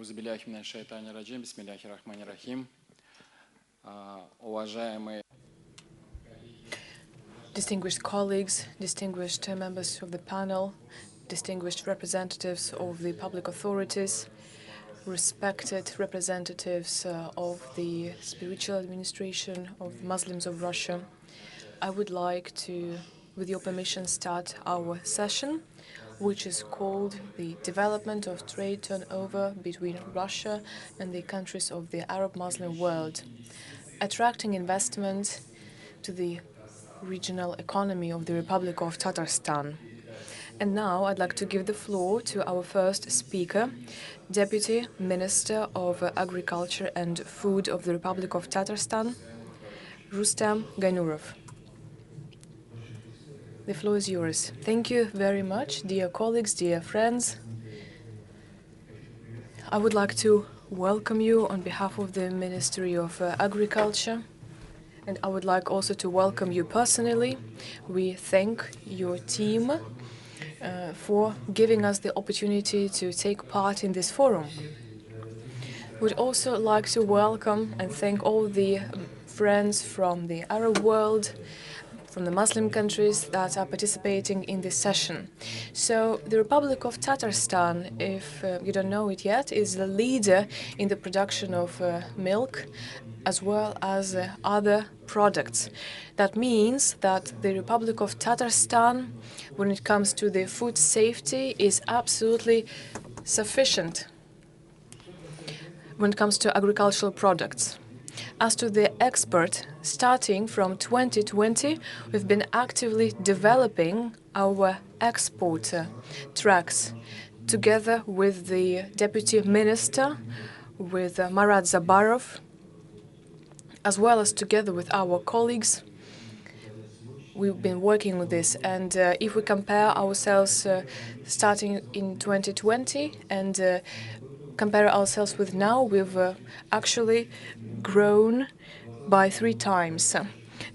Аузубилляхи минаш шайтани раджим, бисмилляхи рахмани рахим. Уважаемые distinguished colleagues, distinguished members of the panel, distinguished representatives of the public authorities, respected representatives of the spiritual administration of Muslims of Russia, I would like to, with your permission, start our session, which is called the Development of Trade Turnover between Russia and the countries of the Arab Muslim world, attracting investment to the regional economy of the Republic of Tatarstan. And now I'd like to give the floor to our first speaker, Deputy Minister of Agriculture and Food of the Republic of Tatarstan, Rustam Gaynurov. The floor is yours. Thank you very much, dear colleagues, dear friends. I would like to welcome you on behalf of the Ministry of Agriculture. And I would like also to welcome you personally. We thank your team for giving us the opportunity to take part in this forum. We'd also like to welcome and thank all the friends from the Arab world, from the Muslim countries that are participating in this session. So the Republic of Tatarstan, if you don't know it yet, is the leader in the production of milk as well as other products. That means that the Republic of Tatarstan, when it comes to the food safety, is absolutely sufficient when it comes to agricultural products. As to the export, starting from 2020, we've been actively developing our export tracks together with the Deputy Minister, with Marat Zabarov, as well as together with our colleagues. We've been working with this, and if we compare ourselves starting in 2020 and compare ourselves with now, we've actually grown by 3 times.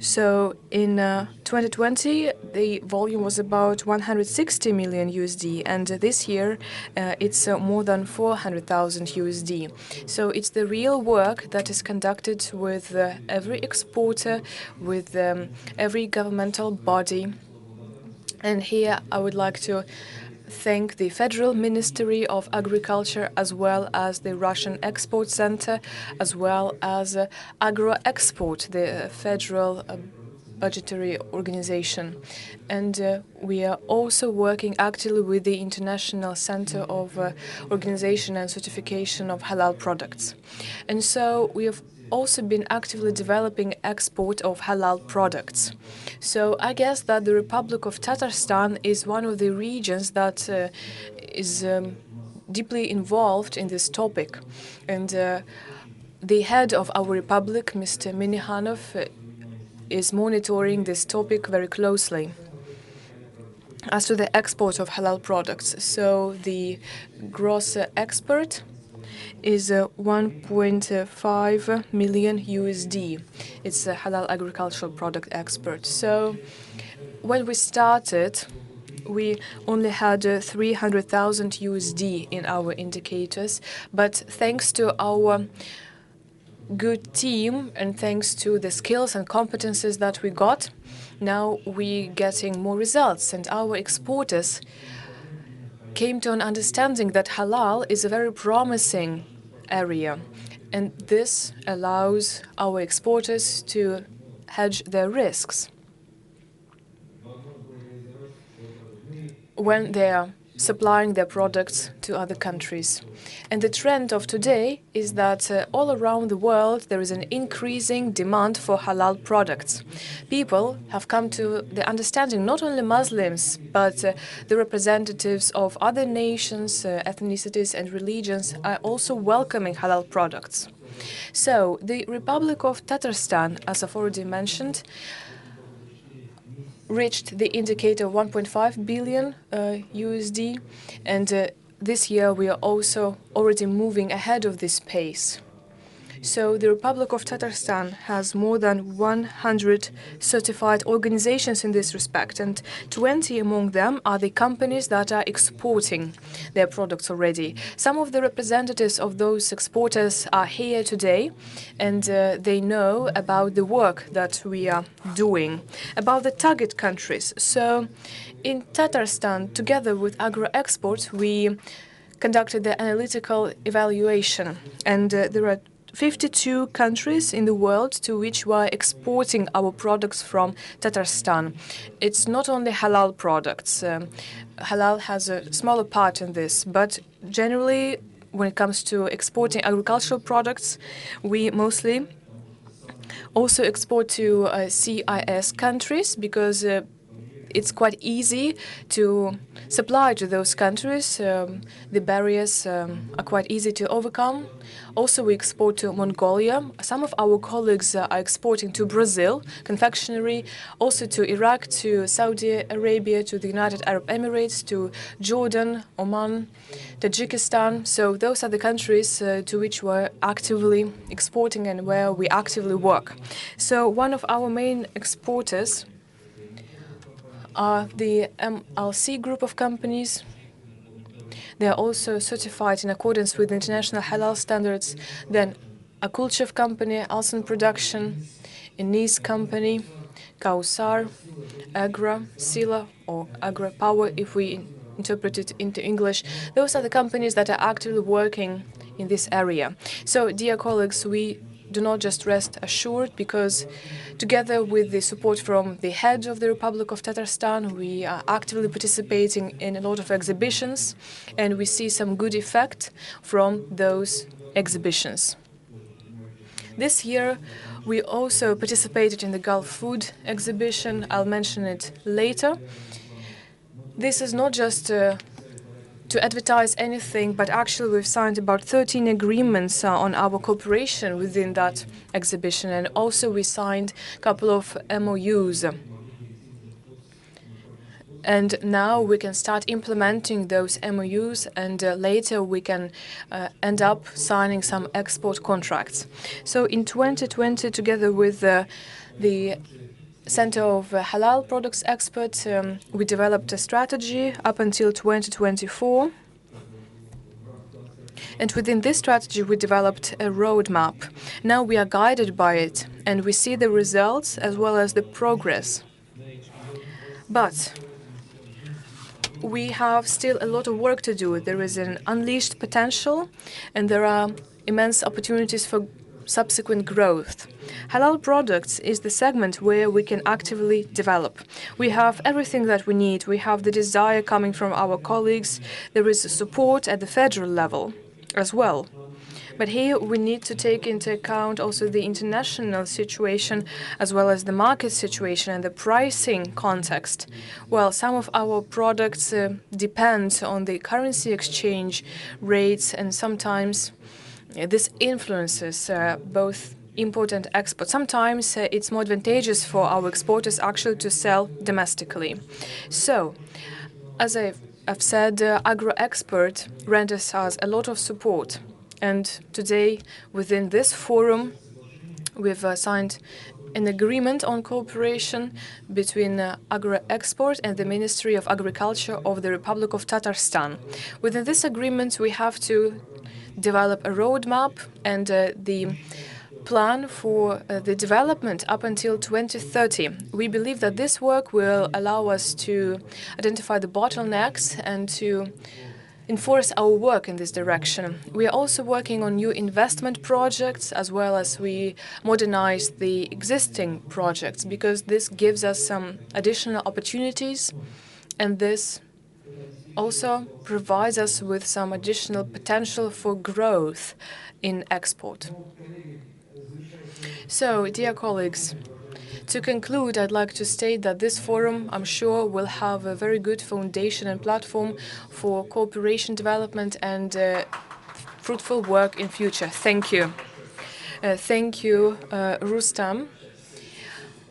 So in 2020, the volume was about 160 million USD, and this year it's more than 400,000 USD. So it's the real work that is conducted with every exporter, with every governmental body. And here I would like to thank the Federal Ministry of Agriculture, as well as the Russian Export Center, as well as Agro-Export, the federal budgetary organization. And we are also working actively with the International Center of Organization and Certification of Halal Products. And so we have also been actively developing export of halal products. So I guess that the Republic of Tatarstan is one of the regions that is deeply involved in this topic. And the head of our republic, Mr. Minnikhanov, is monitoring this topic very closely. As to the export of halal products, so the gross export is 1.5 million USD. It's a halal agricultural product export. So when we started, we only had 300,000 USD in our indicators, but thanks to our good team and thanks to the skills and competences that we got, now we're getting more results, and our exporters came to an understanding that halal is a very promising area, and this allows our exporters to hedge their risks when they are supplying their products to other countries. And the trend of today is that all around the world there is an increasing demand for halal products. People have come to the understanding, not only Muslims, but the representatives of other nations, ethnicities and religions are also welcoming halal products. So the Republic of Tatarstan, as I've already mentioned, reached the indicator 1.5 billion USD, and this year we are also already moving ahead of this pace. So the Republic of Tatarstan has more than 100 certified organizations in this respect, and 20 among them are the companies that are exporting their products already. Some of the representatives of those exporters are here today, and they know about the work that we are doing, about the target countries. So in Tatarstan, together with Agro-Export, we conducted the analytical evaluation, and there are 52 countries in the world to which we are exporting our products from Tatarstan. It's not only halal products. Halal has a smaller part in this, but generally, when it comes to exporting agricultural products, we mostly also export to CIS countries because it's quite easy to supply to those countries. The barriers are quite easy to overcome. Also, we export to Mongolia. Some of our colleagues are exporting to Brazil, confectionery, also to Iraq, to Saudi Arabia, to the United Arab Emirates, to Jordan, Oman, Tajikistan. So those are the countries to which we're actively exporting and where we actively work. So one of our main exporters are the MLC group of companies. They are also certified in accordance with international halal standards. Then Akulchev company, Alsan Production, Enis company, Kausar, Agra, Sila, or Agra Power, if we interpret it into English. Those are the companies that are actively working in this area. So, dear colleagues, we do not just rest assured, because together with the support from the head of the Republic of Tatarstan, we are actively participating in a lot of exhibitions, and we see some good effect from those exhibitions. This year, we also participated in the Gulf Food exhibition. I'll mention it later. This is not just to advertise anything, but actually we've signed about 13 agreements on our cooperation within that exhibition, and also we signed a couple of MOUs. And now we can start implementing those MOUs, and later we can end up signing some export contracts. So in 2020, together with the Center of Halal Products Experts, we developed a strategy up until 2024. And within this strategy, we developed a roadmap. Now we are guided by it, and we see the results as well as the progress. But we have still a lot of work to do. There is an unleashed potential, and there are immense opportunities for subsequent growth. Halal products is the segment where we can actively develop. We have everything that we need. We have the desire coming from our colleagues. There is support at the federal level as well. But here we need to take into account also the international situation as well as the market situation and the pricing context. Well, some of our products depend on the currency exchange rates, and sometimes this influences both import and export. Sometimes it's more advantageous for our exporters actually to sell domestically. So, as I've said, Agro-Export renders us a lot of support. And today, within this forum, we've signed an agreement on cooperation between Agro-Export and the Ministry of Agriculture of the Republic of Tatarstan. Within this agreement, we have to develop a roadmap and the plan for the development up until 2030. We believe that this work will allow us to identify the bottlenecks and to enforce our work in this direction. We are also working on new investment projects, as well as we modernize the existing projects, because this gives us some additional opportunities, and this also provides us with some additional potential for growth in export. So, dear colleagues, to conclude, I'd like to state that this forum, I'm sure, will have a very good foundation and platform for cooperation development and fruitful work in future. Thank you. Thank you, Rustam.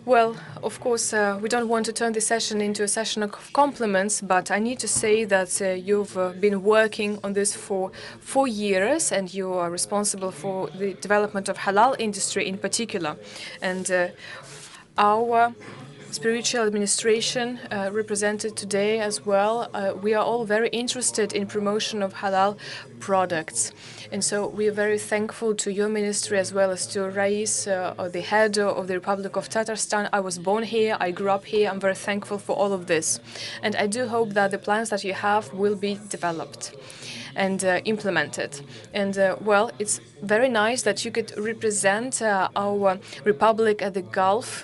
Well, of course, we don't want to turn this session into a session of compliments, but I need to say that you've been working on this for 4 years, and you are responsible for the development of halal industry in particular. And our spiritual administration represented today as well. We are all very interested in promotion of halal products. And so we are very thankful to your ministry as well as to Rais, the head of the Republic of Tatarstan. I was born here, I grew up here. I'm very thankful for all of this. And I do hope that the plans that you have will be developed and implemented. And well, it's very nice that you could represent our Republic at the Gulf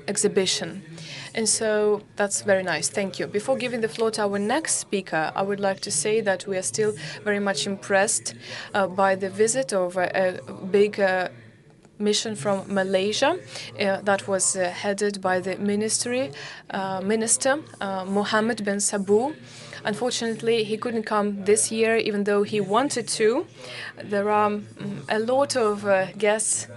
exhibition. And so that's very nice. Thank you. Before giving the floor to our next speaker, I would like to say that we are still very much impressed by the visit of a big mission from Malaysia that was headed by the minister Mohammed bin Sabu. Unfortunately, he couldn't come this year, even though he wanted to. There are a lot of guests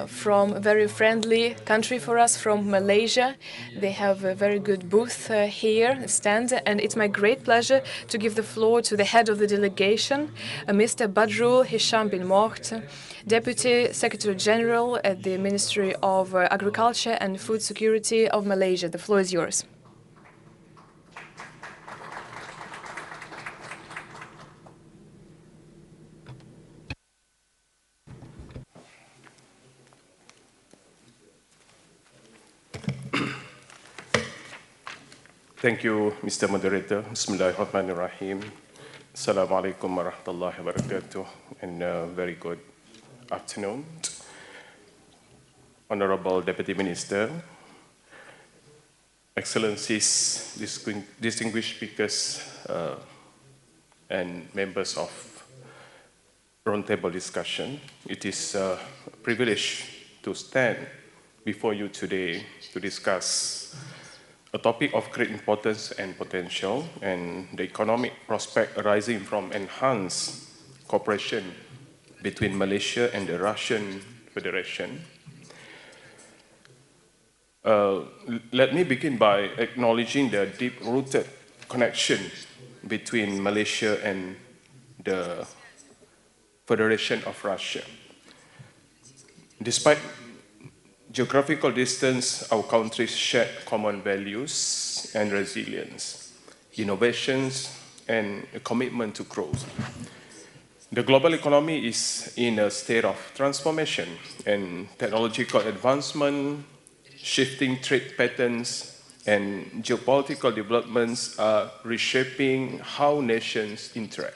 from a very friendly country for us, from Malaysia. They have a very good booth here, stand, and it's my great pleasure to give the floor to the head of the delegation, Mr. Badrul Hisham bin Moht, Deputy Secretary General at the Ministry of Agriculture and Food Security of Malaysia. The floor is yours. Thank you, Mr. Moderator. Bismillahirrahmanirrahim. Assalamu alaikum warahmatullahi wabarakatuh, and very good afternoon. Honorable Deputy Minister, Excellencies, distinguished speakers, and members of roundtable discussion. It is a privilege to stand before you today to discuss a topic of great importance and potential, and the economic prospect arising from enhanced cooperation between Malaysia and the Russian Federation. Let me begin by acknowledging the deep-rooted connection between Malaysia and the Federation of Russia. Despite geographical distance, our countries share common values and resilience, innovations, and a commitment to growth. The global economy is in a state of transformation, and technological advancement, shifting trade patterns, and geopolitical developments are reshaping how nations interact.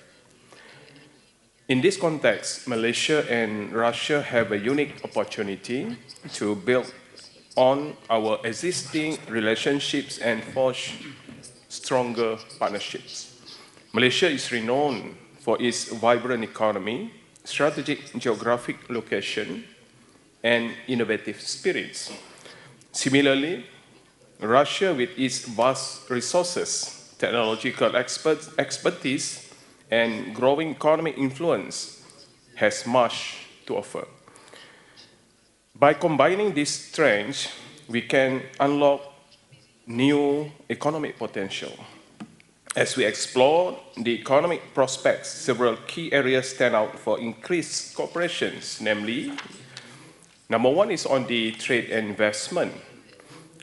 In this context, Malaysia and Russia have a unique opportunity to build on our existing relationships and forge stronger partnerships. Malaysia is renowned for its vibrant economy, strategic geographic location, and innovative spirits. Similarly, Russia, with its vast resources, technological expertise, and growing economic influence, has much to offer. By combining these strengths, we can unlock new economic potential. As we explore the economic prospects, several key areas stand out for increased cooperation, namely, number one is on the trade and investment.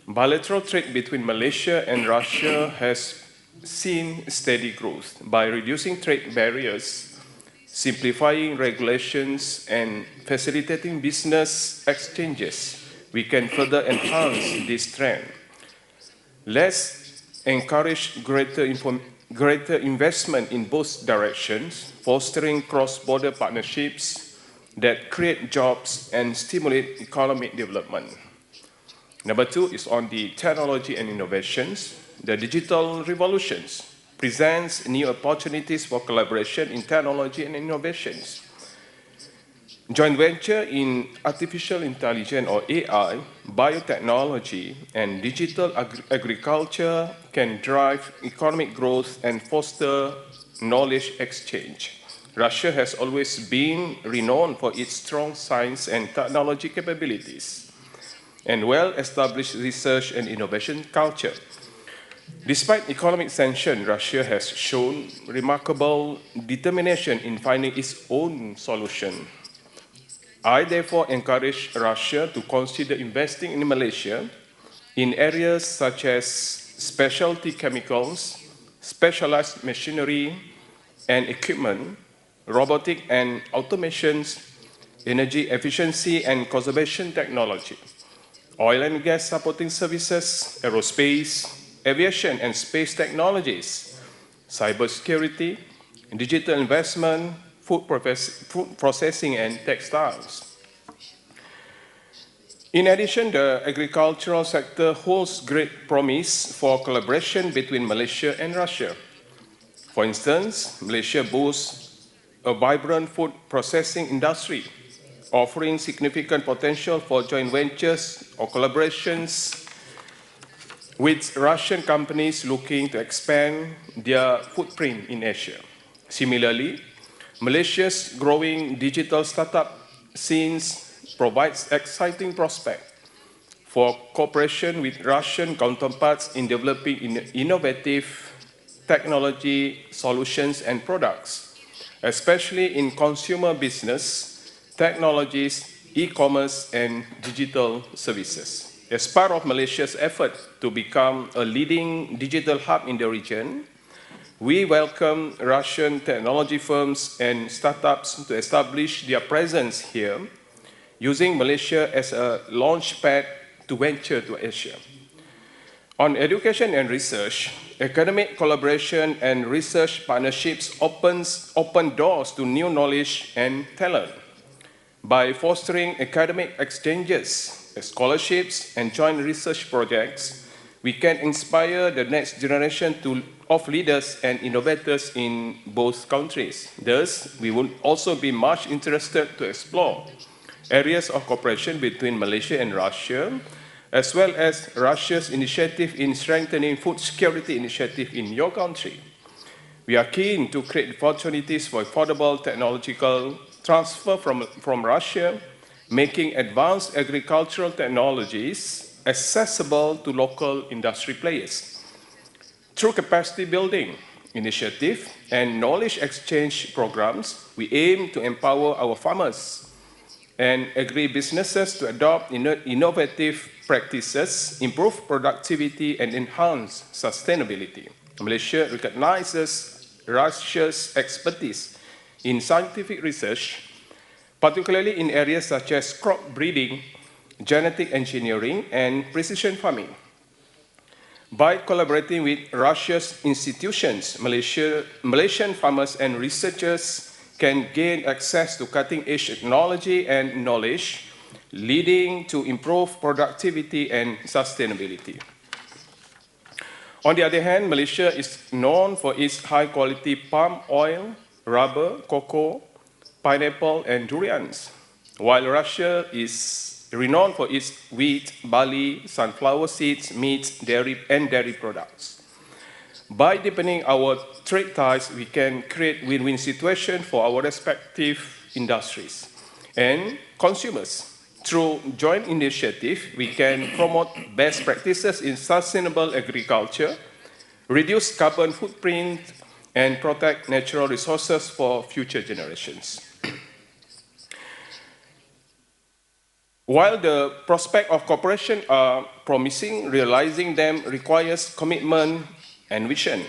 Bilateral trade between Malaysia and Russia has seen steady growth. By reducing trade barriers, simplifying regulations, and facilitating business exchanges, we can further enhance this trend. Let's encourage greater investment in both directions, fostering cross-border partnerships that create jobs and stimulate economic development. Number two is on the technology and innovations. The digital revolution presents new opportunities for collaboration in technology and innovations. Joint venture in artificial intelligence or AI, biotechnology, and digital agriculture can drive economic growth and foster knowledge exchange. Russia has always been renowned for its strong science and technology capabilities. and well-established research and innovation culture. Despite economic sanctions, Russia has shown remarkable determination in finding its own solution. I therefore encourage Russia to consider investing in Malaysia in areas such as specialty chemicals, specialized machinery and equipment, robotic and automations, energy efficiency and conservation technology, oil and gas supporting services, aerospace, aviation and space technologies, cybersecurity, digital investment, food processing and textiles. In addition, the agricultural sector holds great promise for collaboration between Malaysia and Russia. For instance, Malaysia boasts a vibrant food processing industry, offering significant potential for joint ventures or collaborations with Russian companies looking to expand their footprint in Asia. Similarly, Malaysia's growing digital startup scene provides exciting prospects for cooperation with Russian counterparts in developing innovative technology solutions and products, especially in consumer business, technologies, e-commerce, and digital services. As part of Malaysia's effort to become a leading digital hub in the region, we welcome Russian technology firms and startups to establish their presence here, using Malaysia as a launchpad to venture to Asia. On education and research, academic collaboration and research partnerships open doors to new knowledge and talent. By fostering academic exchanges, scholarships, and joint research projects, we can inspire the next generation of leaders and innovators in both countries. Thus, we would also be much interested to explore areas of cooperation between Malaysia and Russia, as well as Russia's initiative in strengthening food security initiative in your country. We are keen to create opportunities for affordable technological transfer from Russia, making advanced agricultural technologies accessible to local industry players. Through capacity building initiative and knowledge exchange programs, we aim to empower our farmers and agri-businesses to adopt innovative practices, improve productivity, and enhance sustainability. Malaysia recognizes Russia's expertise in scientific research, particularly in areas such as crop breeding, genetic engineering, and precision farming. By collaborating with Russia's institutions, Malaysian farmers and researchers can gain access to cutting-edge technology and knowledge, leading to improved productivity and sustainability. On the other hand, Malaysia is known for its high-quality palm oil, rubber, cocoa, pineapple, and durians, while Russia is renowned for its wheat, barley, sunflower seeds, meat, and dairy products. By deepening our trade ties, we can create win-win situations for our respective industries and consumers. Through joint initiative, we can promote best practices in sustainable agriculture, reduce carbon footprint, and protect natural resources for future generations. While the prospect of cooperation are promising, realizing them requires commitment and vision.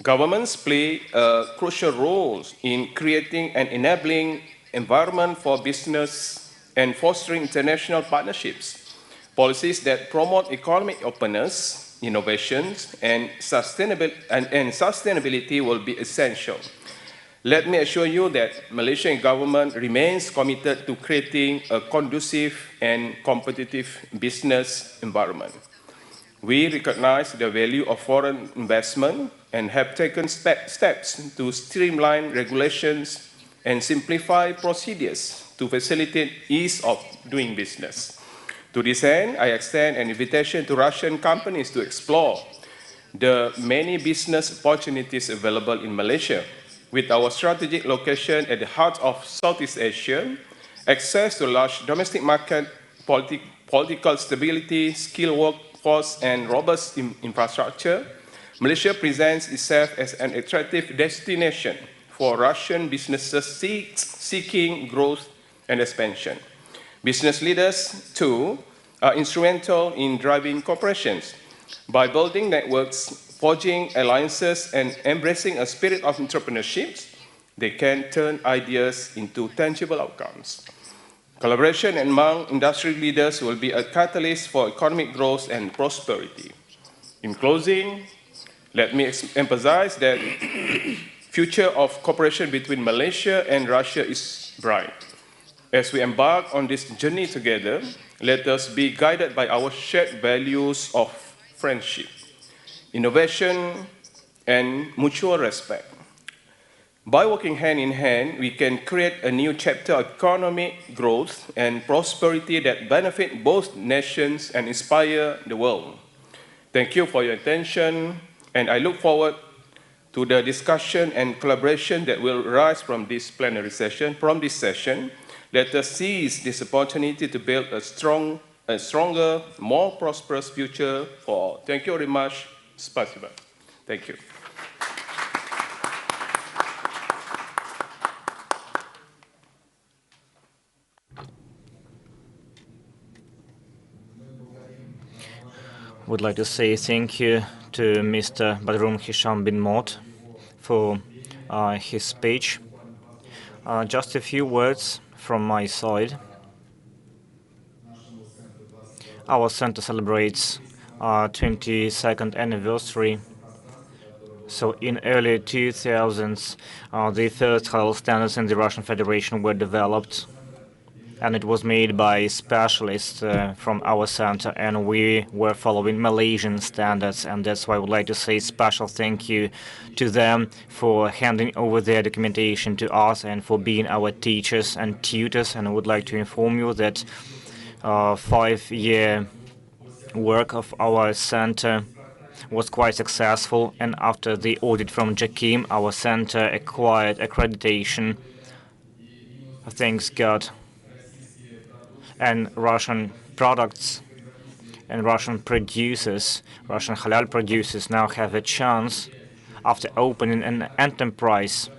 Governments play a crucial role in creating an enabling environment for business and fostering international partnerships. Policies that promote economic openness, innovations, and sustainability will be essential. Let me assure you that Malaysian government remains committed to creating a conducive and competitive business environment. We recognize the value of foreign investment and have taken steps to streamline regulations and simplify procedures to facilitate ease of doing business. To this end, I extend an invitation to Russian companies to explore the many business opportunities available in Malaysia. With our strategic location at the heart of Southeast Asia, access to large domestic market political stability, skilled workforce, and robust infrastructure, Malaysia presents itself as an attractive destination for Russian businesses seeking growth and expansion. Business leaders, too, are instrumental in driving corporations. By building networks, forging alliances, and embracing a spirit of entrepreneurship, they can turn ideas into tangible outcomes. Collaboration among industry leaders will be a catalyst for economic growth and prosperity. In closing, let me emphasize that the future of cooperation between Malaysia and Russia is bright. As we embark on this journey together, let us be guided by our shared values of friendship, innovation, and mutual respect. By working hand in hand, we can create a new chapter of economic growth and prosperity that benefit both nations and inspire the world. Thank you for your attention, and I look forward to the discussion and collaboration that will arise from this plenary session. From this session, let us seize this opportunity to build a stronger, more prosperous future for all. Thank you very much. Spasiba. Thank you. Would like to say thank you to Mr. Badrum Hisham bin Mohd for his speech. Just a few words from my side. Our center celebrates our 22nd anniversary. So in early 2000s, the first halal standards in the Russian Federation were developed, and it was made by specialists from our center, and we were following Malaysian standards, and that's why I would like to say special thank you to them for handing over their documentation to us and for being our teachers and tutors. And I would like to inform you that 5-year work of our center was quite successful, and after the audit from JAKIM, our center acquired accreditation, thanks God. And Russian products and Russian producers, Russian halal producers now have a chance, after opening an enterprise,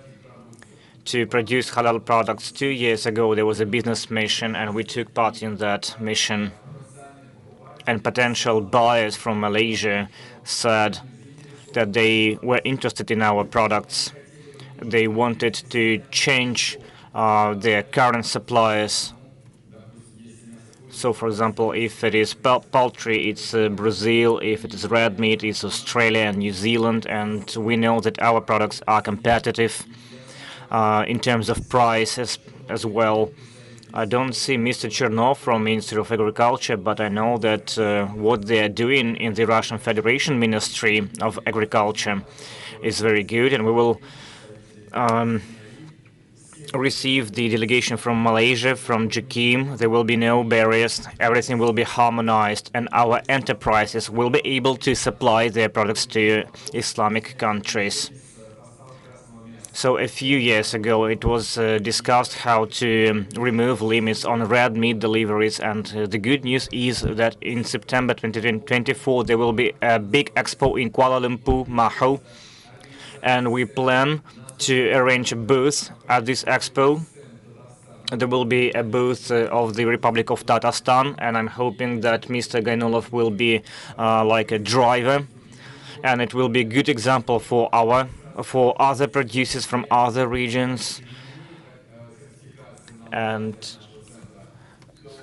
to produce halal products. 2 years ago, there was a business mission, and we took part in that mission. And potential buyers from Malaysia said that they were interested in our products. They wanted to change their current suppliers. So, for example, if it is poultry, it's Brazil. If it is red meat, it's Australia and New Zealand. And we know that our products are competitive in terms of price as well. I don't see Mr. Chernov from Ministry of Agriculture, but I know that what they are doing in the Russian Federation Ministry of Agriculture is very good, and we will receive the delegation from Malaysia, from JAKIM. There will be no barriers, everything will be harmonized, and our enterprises will be able to supply their products to Islamic countries. So a few years ago it was discussed how to remove limits on red meat deliveries, and the good news is that in September 2024 there will be a big expo in Kuala Lumpur, Maho, and we plan to arrange a booth at this expo. There will be a booth of the Republic of Tatarstan, and I'm hoping that Mr. Gainulov will be like a driver, and it will be a good example for other producers from other regions. And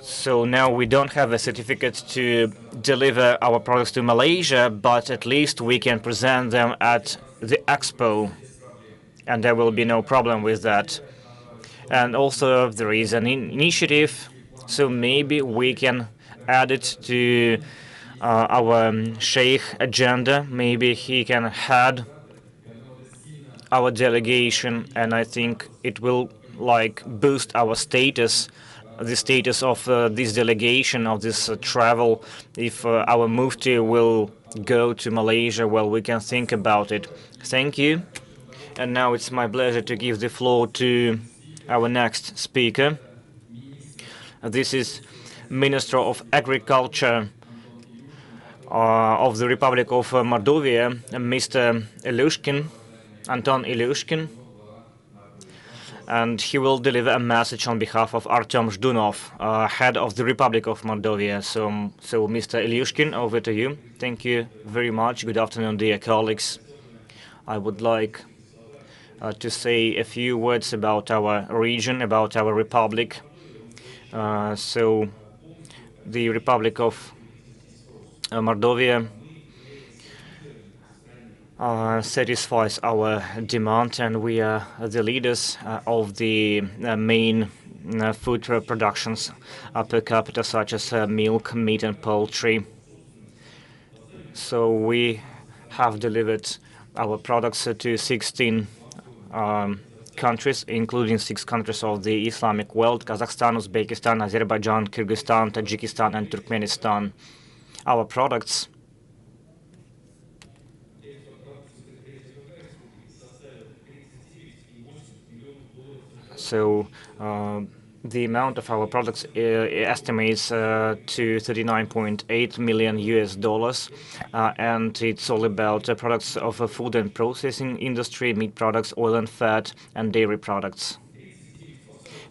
so now we don't have a certificate to deliver our products to Malaysia, but at least we can present them at the expo, and there will be no problem with that. And also there is an initiative, so maybe we can add it to our Sheikh agenda. Maybe he can head our delegation, and I think it will boost our status, the status of this delegation, of this travel. If our Mufti will go to Malaysia, well, we can think about it. Thank you. And now it's my pleasure to give the floor to our next speaker. This is Minister of Agriculture of the Republic of Mordovia, Mr. Ilyushkin, Anton Ilyushkin, and he will deliver a message on behalf of Artem Zhdunov, head of the Republic of Mordovia. So Mr. Ilyushkin, over to you. Thank you very much. Good afternoon, dear colleagues. I would like to say a few words about our region, about our republic. So the Republic of Mordovia satisfies our demand, and we are the leaders of the main food productions per capita, such as milk, meat, and poultry. So we have delivered our products to 16 countries, including 6 countries of the Islamic world: Kazakhstan, Uzbekistan, Azerbaijan, Kyrgyzstan, Tajikistan, and Turkmenistan. Our products the amount of our products estimates to $39.8 million, and it's all about products of food and processing industry, meat products, oil and fat, and dairy products.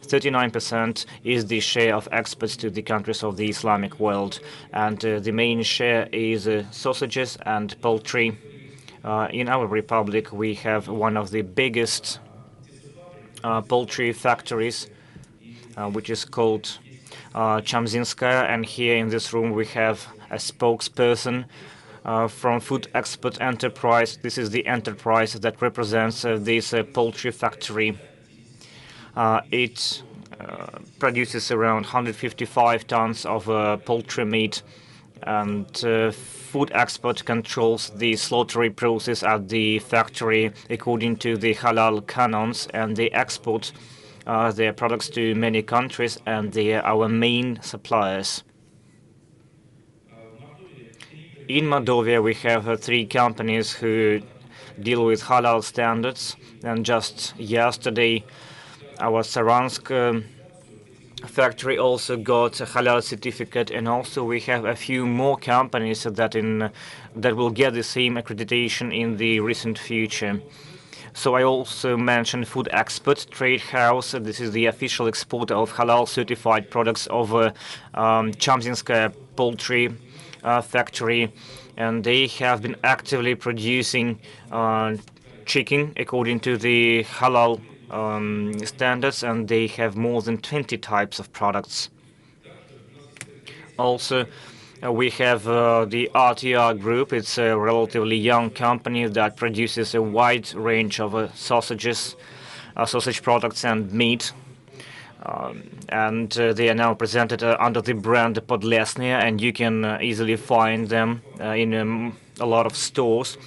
39% is the share of exports to the countries of the Islamic world, and the main share is sausages and poultry. In our republic, we have one of the biggest poultry factories, which is called Chamzinskaya, and here in this room we have a spokesperson from Food Export Enterprise. This is the enterprise that represents this poultry factory. It produces around 155 tons of poultry meat, and Food Export controls the slaughtering process at the factory according to the halal canons, and they export their products to many countries, and they are our main suppliers. In Mordovia, we have 3 companies who deal with halal standards, and just yesterday, our Saransk factory also got a halal certificate, and also we have a few more companies that will get the same accreditation in the recent future. So I also mentioned Food Export Trade House. This is the official exporter of halal certified products of Chamzinskaya poultry factory, and they have been actively producing chicken according to the halal standards, and they have more than 20 types of products. Also, we have the RTR Group. It's a relatively young company that produces a wide range of sausages, sausage products, and meat. And they are now presented under the brand Podlesnya, and you can easily find them in a lot of stores.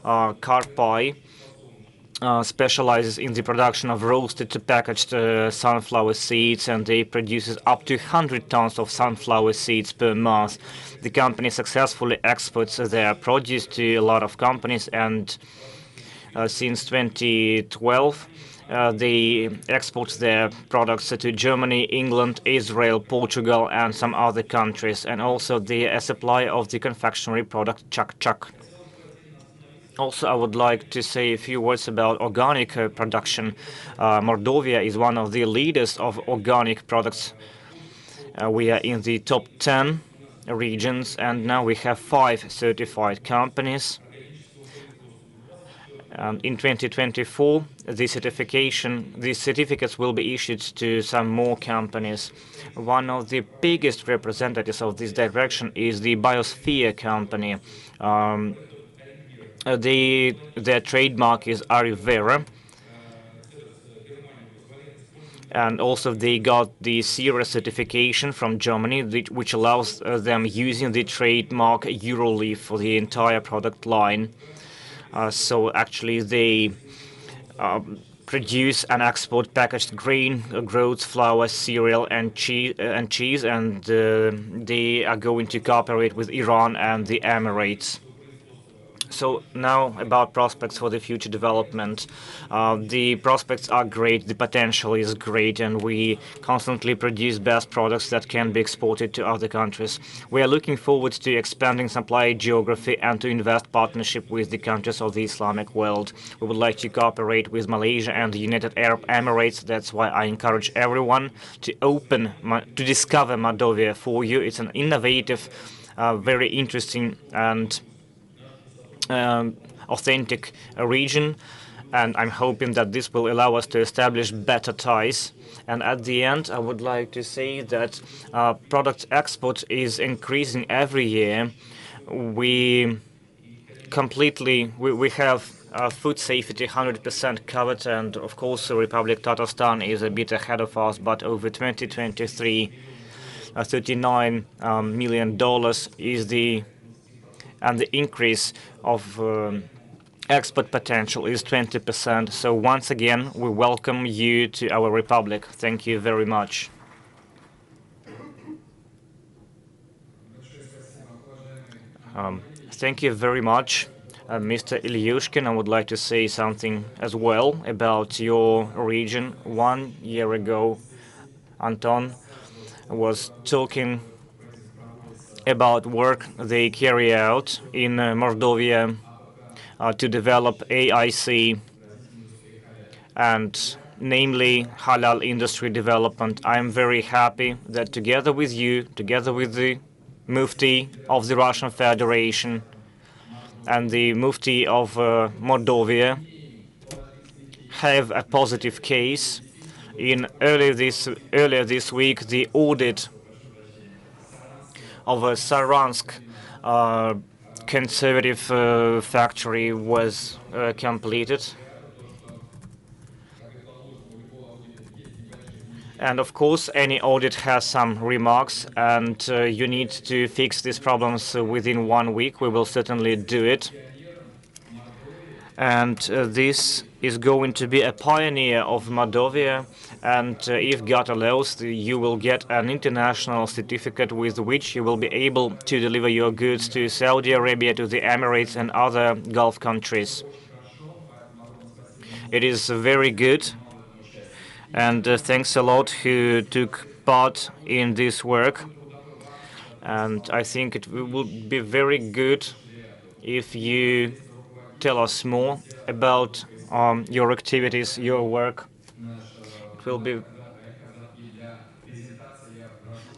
Karpai specializes in the production of roasted to packaged sunflower seeds, and they produces up to 100 tons of sunflower seeds per month. The company successfully exports their produce to a lot of companies, and since 2012 they export their products to Germany, England, Israel, Portugal, and some other countries, and also they are a supplier of the confectionery product Chak Chak. Also, I would like to say a few words about organic production. Mordovia is one of the leaders of organic products. We are in the top 10 regions, and now we have 5 certified companies. In 2024, these certificates will be issued to some more companies. One of the biggest representatives of this direction is the Biosphere company. Their trademark is Arivera, and also they got the CERA certification from Germany, which allows them using the trademark Euroleaf for the entire product line. So actually they produce and export packaged grain, groats, flour, cereal, and cheese, and they are going to cooperate with Iran and the Emirates. So now about prospects for the future development. The prospects are great, the potential is great, and we constantly produce best products that can be exported to other countries. We are looking forward to expanding supply geography and to invest partnership with the countries of the Islamic world. We would like to cooperate with Malaysia and the United Arab Emirates. That's why I encourage everyone to discover Mordovia for you. It's an innovative, very interesting and authentic region, and I'm hoping that this will allow us to establish better ties. And at the end, I would like to say that product export is increasing every year. We have food safety 100% covered, and of course, the Republic Tatarstan is a bit ahead of us. But over 2023, $39 million is the increase of export potential is 20%. So once again, we welcome you to our republic. Thank you very much. Thank you very much, Mr. Ilyushkin. I would like to say something as well about your region. 1 year ago, Anton was talking about work they carry out in Mordovia to develop AIC, and namely halal industry development. I am very happy that together with you, together with the Mufti of the Russian Federation and the Mufti of Mordovia, have a positive case. Earlier this week, the audit of a Saransk conservative factory was completed. And of course, any audit has some remarks, and you need to fix these problems within 1 week. We will certainly do it. And this is going to be a pioneer of Mordovia, and if God allows, you will get an international certificate with which you will be able to deliver your goods to Saudi Arabia, to the Emirates and other Gulf countries. It is very good, and thanks a lot who took part in this work. And I think it would be very good if you tell us more about your activities, your work. It will be.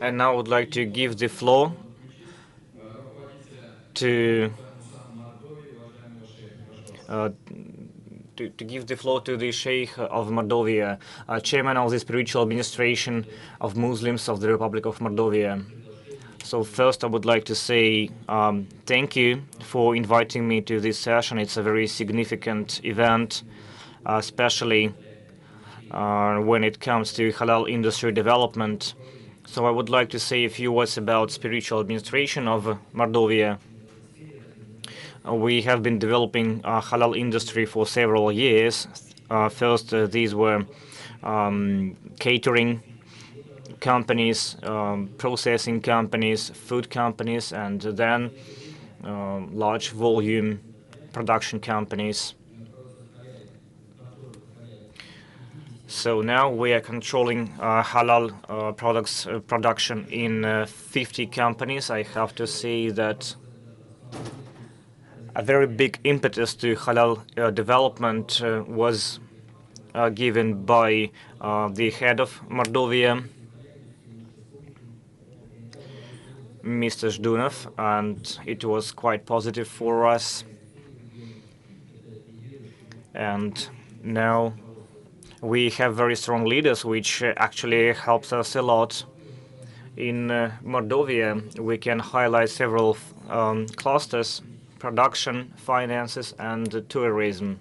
And now I would like to give the floor to the Sheikh of Mordovia, chairman of the spiritual administration of Muslims of the Republic of Mordovia. So first, I would like to say thank you for inviting me to this session. It's a very significant event, especially when it comes to halal industry development. So I would like to say a few words about spiritual administration of Mordovia. We have been developing halal industry for several years. First, these were catering companies, processing companies, food companies, and then large volume production companies. So now we are controlling halal products production in 50 companies. I have to say that a very big impetus to halal development was given by the head of Mordovia, Mr. Zhdunov, and it was quite positive for us. And now we have very strong leaders, which actually helps us a lot. In Mordovia, we can highlight several clusters: production, finances, and tourism.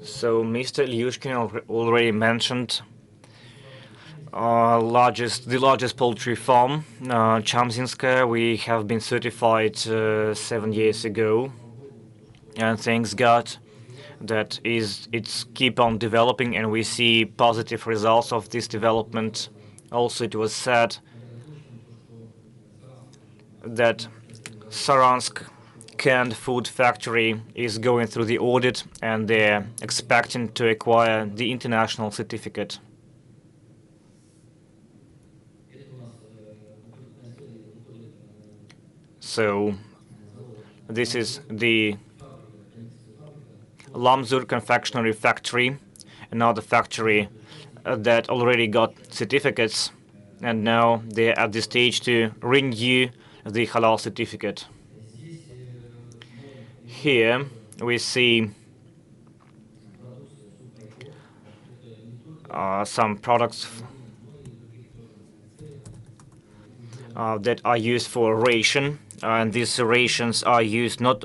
So Mr. Ilyushkin already mentioned the largest poultry farm, Chamzinskaya. We have been certified 7 years ago. and thanks God that it's keep on developing, and we see positive results of this development. Also, it was said that Saransk canned food factory is going through the audit, and they're expecting to acquire the international certificate. So this is the Lamzur confectionery factory, another factory that already got certificates, and now they're at the stage to renew the halal certificate. Here we see some products that are used for ration, and these rations are used not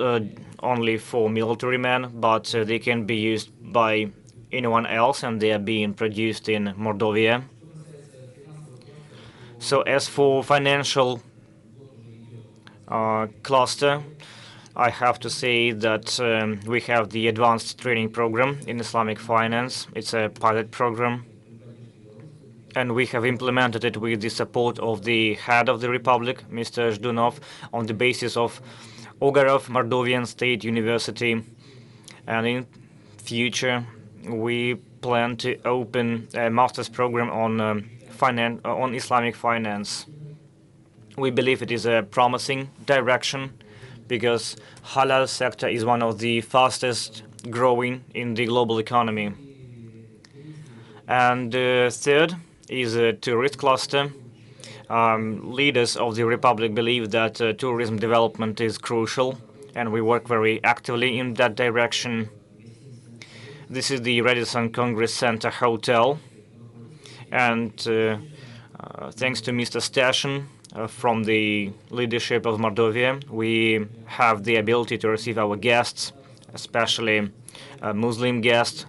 only for military men, but they can be used by anyone else, and they are being produced in Mordovia. So as for financial cluster, I have to say that we have the advanced training program in Islamic finance. It's a pilot program, and we have implemented it with the support of the head of the republic, Mr. Zhdunov, on the basis of Ogarov Mordovian State University. And in future, we plan to open a master's program on Islamic finance. We believe it is a promising direction because halal sector is one of the fastest growing in the global economy. And third is a tourist cluster. Leaders of the republic believe that tourism development is crucial, and we work very actively in that direction. This is the Radisson Congress Center Hotel, and thanks to Mr. Stashin from the leadership of Mordovia, we have the ability to receive our guests, especially Muslim guests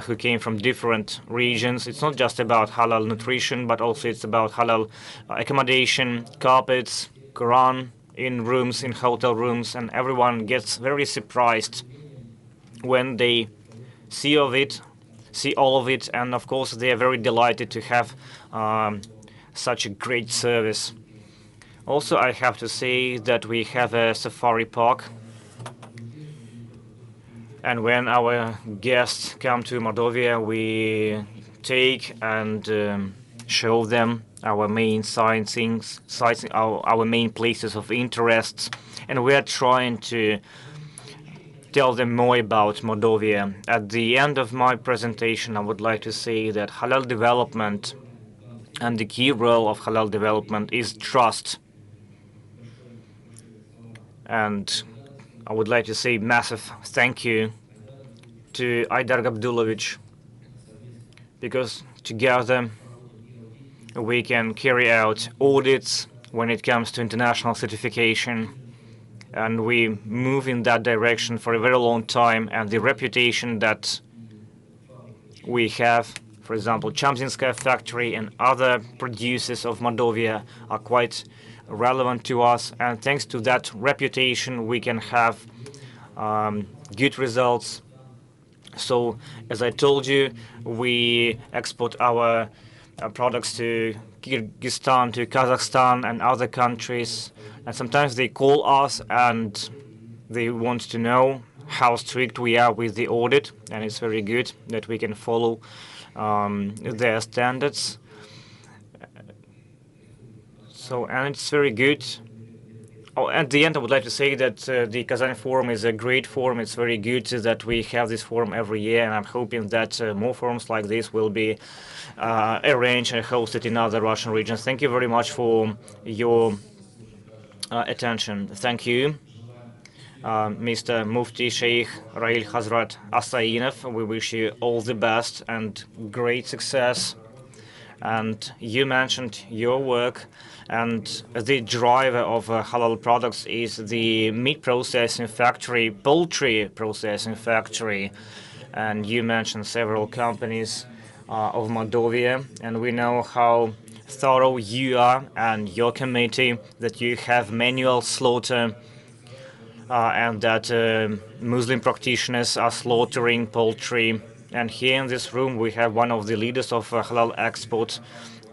who came from different regions. It's not just about halal nutrition, but also it's about halal accommodation, carpets, Quran in rooms, in hotel rooms, and everyone gets very surprised when they see all of it, and of course they are very delighted to have such a great service. Also, I have to say that we have a safari park, and when our guests come to Mordovia, we take and show them our main our main places of interest, and we are trying to tell them more about Mordovia. At the end of my presentation, I would like to say that halal development and the key role of halal development is trust. And I would like to say massive thank you to Aydar Gabdulovich, because together we can carry out audits when it comes to international certification, and we move in that direction for a very long time, and the reputation that we have, for example, Chamzinskaya factory and other producers of Mordovia are quite relevant to us, and thanks to that reputation we can have good results. So, as I told you, we export our products to Kyrgyzstan, to Kazakhstan and other countries, and sometimes they call us and they want to know how strict we are with the audit, and it's very good that we can follow their standards. So, and it's very good. Oh, at the end, I would like to say that the Kazan Forum is a great forum. It's very good that we have this forum every year, and I'm hoping that more forums like this will be arranged and hosted in other Russian regions. Thank you very much for your attention. Thank you, Mr. Mufti Sheikh Rail Hazrat Asainov. We wish you all the best and great success. And you mentioned your work, and the driver of halal products is the meat processing factory, poultry processing factory, and you mentioned several companies of Mordovia, and we know how thorough you are and your committee, that you have manual slaughter, and that Muslim practitioners are slaughtering poultry. And here in this room we have one of the leaders of halal export.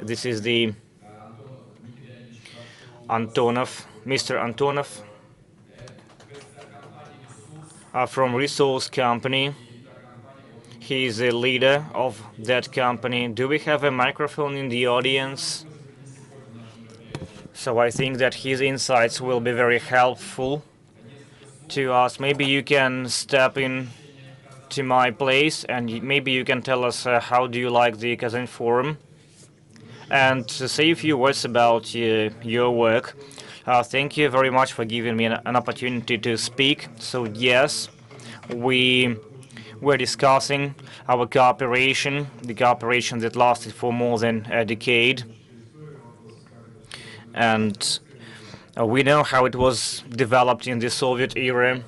This is the Antonov, Mr. Antonov from Resource Company. He is the leader of that company. Do we have a microphone in the audience? So I think that his insights will be very helpful to us. Maybe you can step in to my place and maybe you can tell us how do you like the Kazan Forum and say a few words about your work. Thank you very much for giving me an opportunity to speak. So yes, we were discussing our cooperation, the cooperation that lasted for more than a decade. And we know how it was developed in the Soviet era.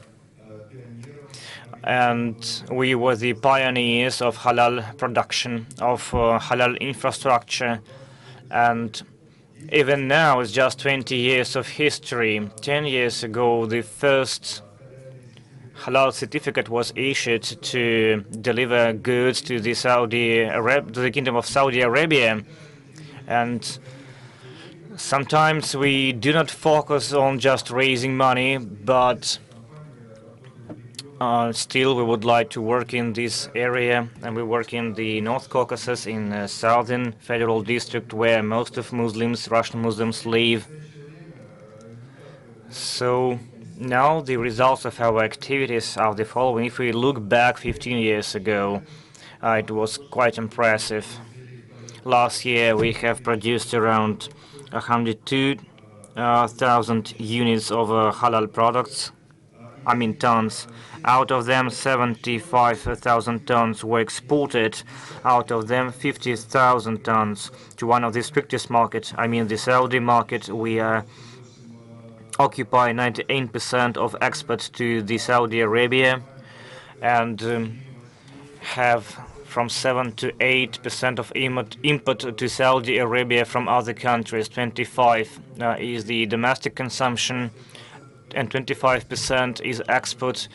And we were the pioneers of halal production, of halal infrastructure. And even now, it's just 20 years of history. 10 years ago, the first halal certificate was issued to deliver goods to the Kingdom of Saudi Arabia. And sometimes we do not focus on just raising money, but still we would like to work in this area, and we work in the North Caucasus, in Southern Federal District, where most of Muslims, Russian Muslims, live. So now the results of our activities are the following. If we look back 15 years ago, it was quite impressive. Last year we have produced around 102,000 units of halal products, tons. Out of them, 75,000 tons were exported. Out of them, 50,000 tons to one of the strictest markets, the Saudi market. We occupy 98% of exports to the Saudi Arabia and have from 7 to 8% of import to Saudi Arabia from other countries. 25 is the domestic consumption, and 25% is export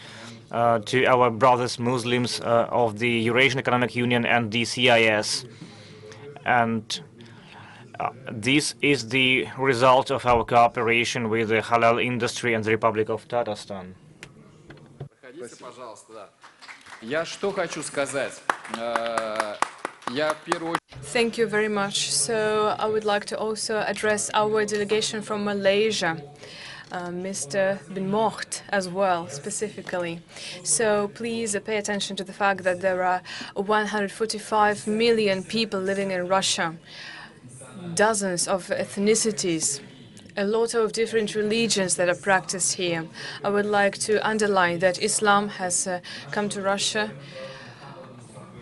to our brothers Muslims of the Eurasian Economic Union and the CIS. And this is the result of our cooperation with the halal industry and the Republic of Tatarstan. Thank you very much. So I would like to also address our delegation from Malaysia. Mr. Bin Mocht as well, specifically. So please pay attention to the fact that there are 145 million people living in Russia, dozens of ethnicities, a lot of different religions that are practiced here. I would like to underline that Islam has come to Russia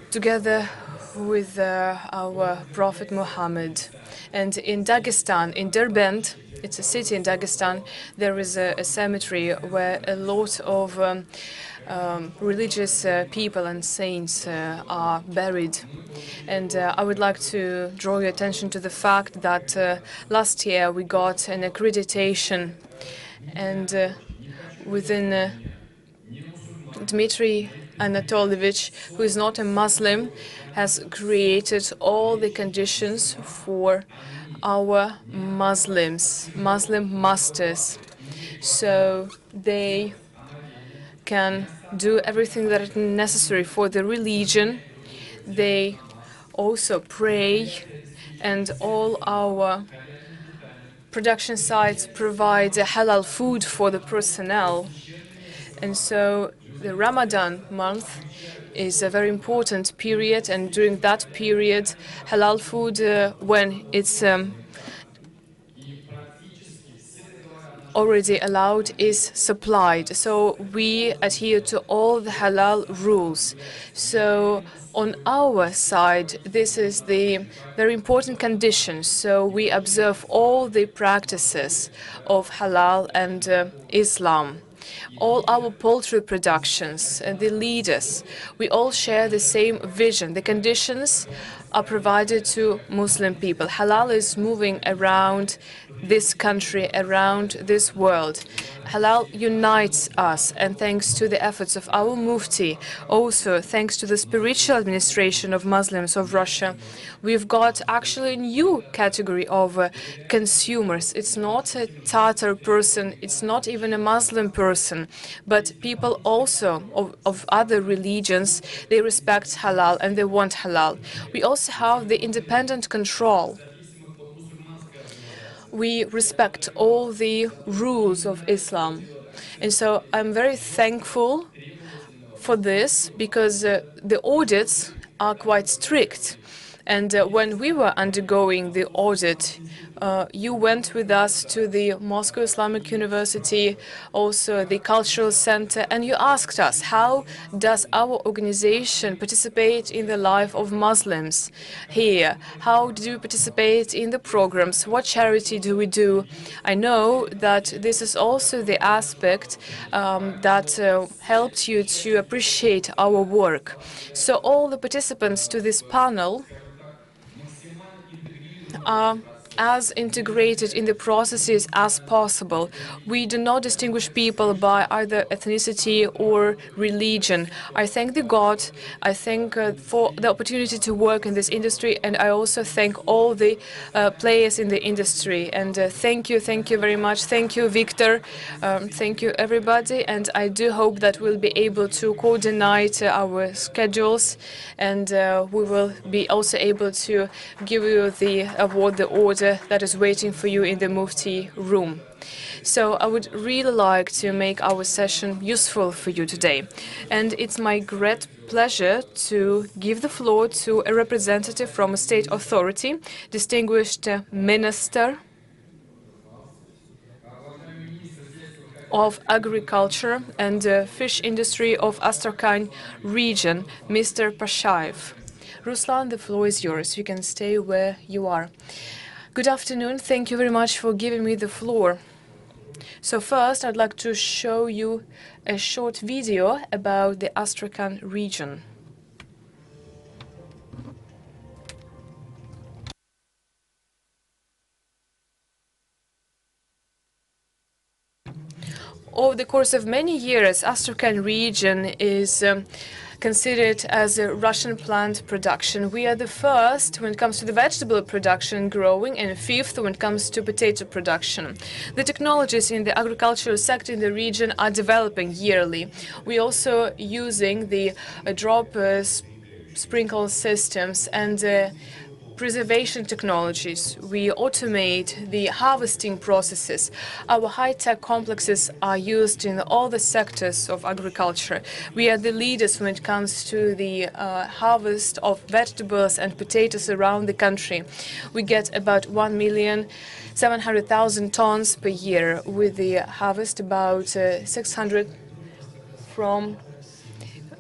together with our Prophet Muhammad. And in Dagestan, in Derbent, it's a city in Dagestan, there is a cemetery where a lot of religious people and saints are buried. And I would like to draw your attention to the fact that last year we got an accreditation, and within Dmitry Anatolievich, who is not a Muslim, has created all the conditions for our Muslim masters, so they can do everything that is necessary for the religion. They also pray, and all our production sites provide halal food for the personnel. And so the Ramadan month is a very important period, and during that period, halal food, when it's already allowed, is supplied. So we adhere to all the halal rules. So on our side, this is the very important condition. So we observe all the practices of halal and Islam. All our poultry productions and the leaders, we all share the same vision. The conditions are provided to Muslim people. Halal is moving around this country, around this world. Halal unites us, and thanks to the efforts of our Mufti, also thanks to the spiritual administration of Muslims of Russia, we've got actually a new category of consumers. It's not a Tatar person, it's not even a Muslim person, but people also of other religions, they respect halal and they want halal. We also have the independent control. We respect all the rules of Islam. And so I'm very thankful for this, because the audits are quite strict. And when we were undergoing the audit, you went with us to the Moscow Islamic University, also the Cultural Center, and you asked us, how does our organization participate in the life of Muslims here? How do we participate in the programs? What charity do we do? I know that this is also the aspect that helped you to appreciate our work. So all the participants to this panel are as integrated in the processes as possible. We do not distinguish people by either ethnicity or religion. I thank the God. I thank for the opportunity to work in this industry, and I also thank all the players in the industry. And thank you very much. Thank you, Victor. Thank you, everybody. And I do hope that we'll be able to coordinate our schedules, and we will be also able to give you the award, the order that is waiting for you in the Mufti room. So I would really like to make our session useful for you today. And it's my great pleasure to give the floor to a representative from a state authority, distinguished Minister of Agriculture and Fish Industry of Astrakhan region, Mr. Pashayev. Ruslan, the floor is yours. You can stay where you are. Good afternoon. Thank you very much for giving me the floor. So first, I'd like to show you a short video about the Astrakhan region. Over the course of many years, Astrakhan region is considered as a Russian plant production. We are the first when it comes to the vegetable production growing, and fifth when it comes to potato production. The technologies in the agricultural sector in the region are developing yearly. We're also using the drop sprinkle systems and preservation technologies. We automate the harvesting processes. Our high-tech complexes are used in all the sectors of agriculture. We are the leaders when it comes to the harvest of vegetables and potatoes around the country. We get about 1,700,000 tons per year, with the harvest about 600 from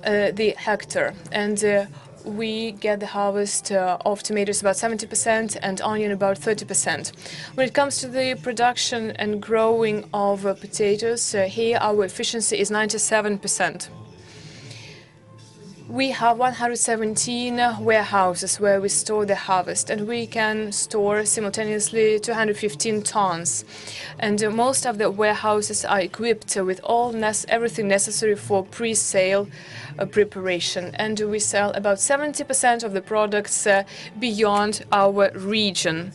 the hectare. And we get the harvest of tomatoes about 70% and onion about 30%. When it comes to the production and growing of potatoes, here our efficiency is 97%. We have 117 warehouses where we store the harvest, and we can store simultaneously 215 tons. And most of the warehouses are equipped with everything necessary for pre-sale preparation. And we sell about 70% of the products beyond our region.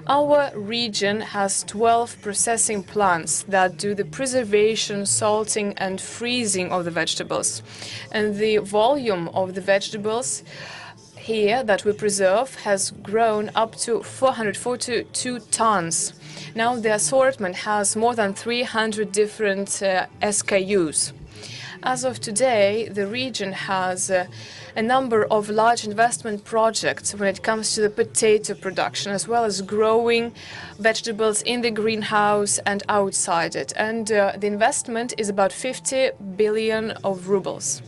Our region has 12 processing plants that do the preservation, salting, and freezing of the vegetables. And the volume of the vegetables here that we preserve has grown up to 442 tons. Now the assortment has more than 300 different SKUs. As of today, the region has a number of large investment projects when it comes to the potato production, as well as growing vegetables in the greenhouse and outside it. And the investment is about 50 billion of rubles.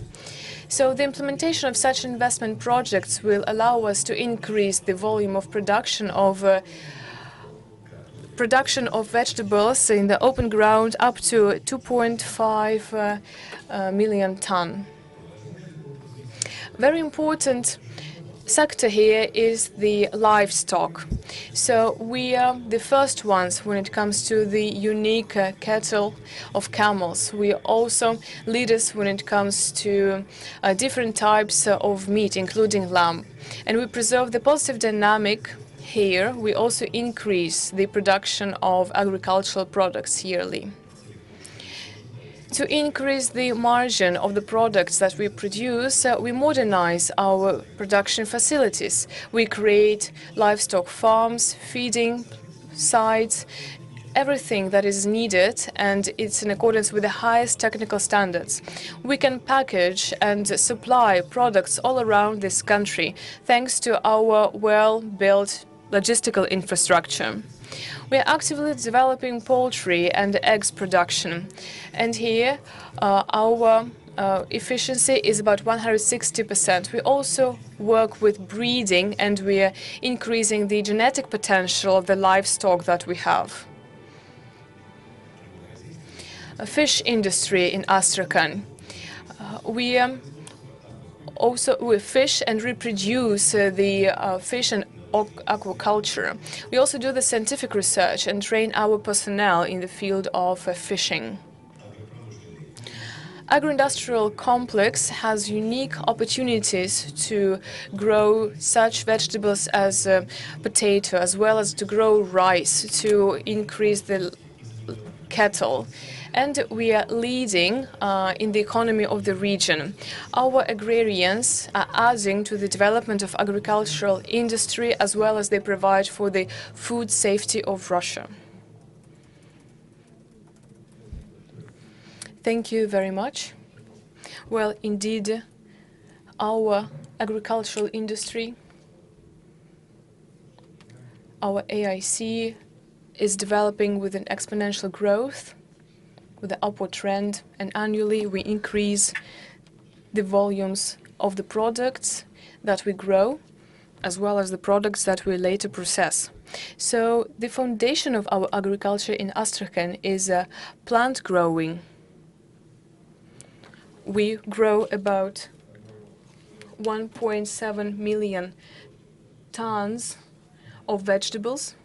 So the implementation of such investment projects will allow us to increase the volume of production of vegetables in the open ground up to 2.5 million ton. Very important sector here is the livestock. So we are the first ones when it comes to the unique cattle of camels. We are also leaders when it comes to different types of meat, including lamb. And we preserve the positive dynamic here. We also increase the production of agricultural products yearly. To increase the margin of the products that we produce, we modernize our production facilities. We create livestock farms, feeding sites, everything that is needed, and it's in accordance with the highest technical standards. We can package and supply products all around this country thanks to our well-built logistical infrastructure. We are actively developing poultry and eggs production, and here our efficiency is about 160%. We also work with breeding, and we are increasing the genetic potential of the livestock that we have. A fish industry in Astrakhan. We fish and reproduce the fish and aquaculture. We also do the scientific research and train our personnel in the field of fishing. Agro-industrial complex has unique opportunities to grow such vegetables as potato, as well as to grow rice, to increase the cattle. And we are leading in the economy of the region. Our agrarians are adding to the development of agricultural industry, as well as they provide for the food safety of Russia. Thank you very much. Well, indeed, our agricultural industry, our AIC, is developing with an exponential growth, with an upward trend, and annually we increase the volumes of the products that we grow, as well as the products that we later process. So the foundation of our agriculture in Astrakhan is plant growing. We grow about 1.7 million tons of vegetables,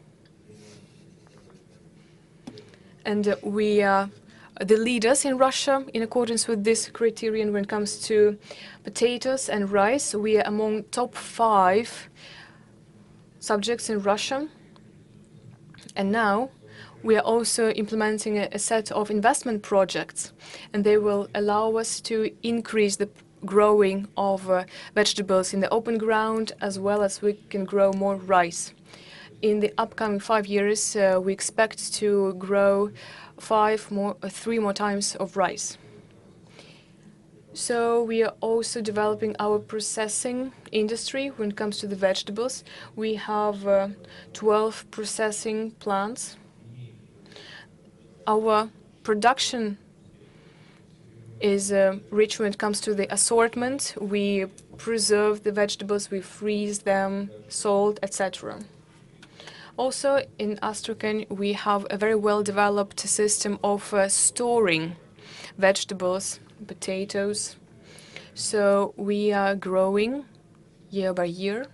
and we are the leaders in Russia in accordance with this criterion when it comes to potatoes and rice. We are among top 5 subjects in Russia. And now we are also implementing a set of investment projects, and they will allow us to increase the growing of vegetables in the open ground, as well as we can grow more rice. In the upcoming 5 years, we expect to grow 3 more times of rice. So we are also developing our processing industry when it comes to the vegetables. We have 12 processing plants. Our production is rich when it comes to the assortment. We preserve the vegetables, we freeze them, salt, etc. Also, in Astrakhan, we have a very well-developed system of storing vegetables, potatoes. So we are growing year by year.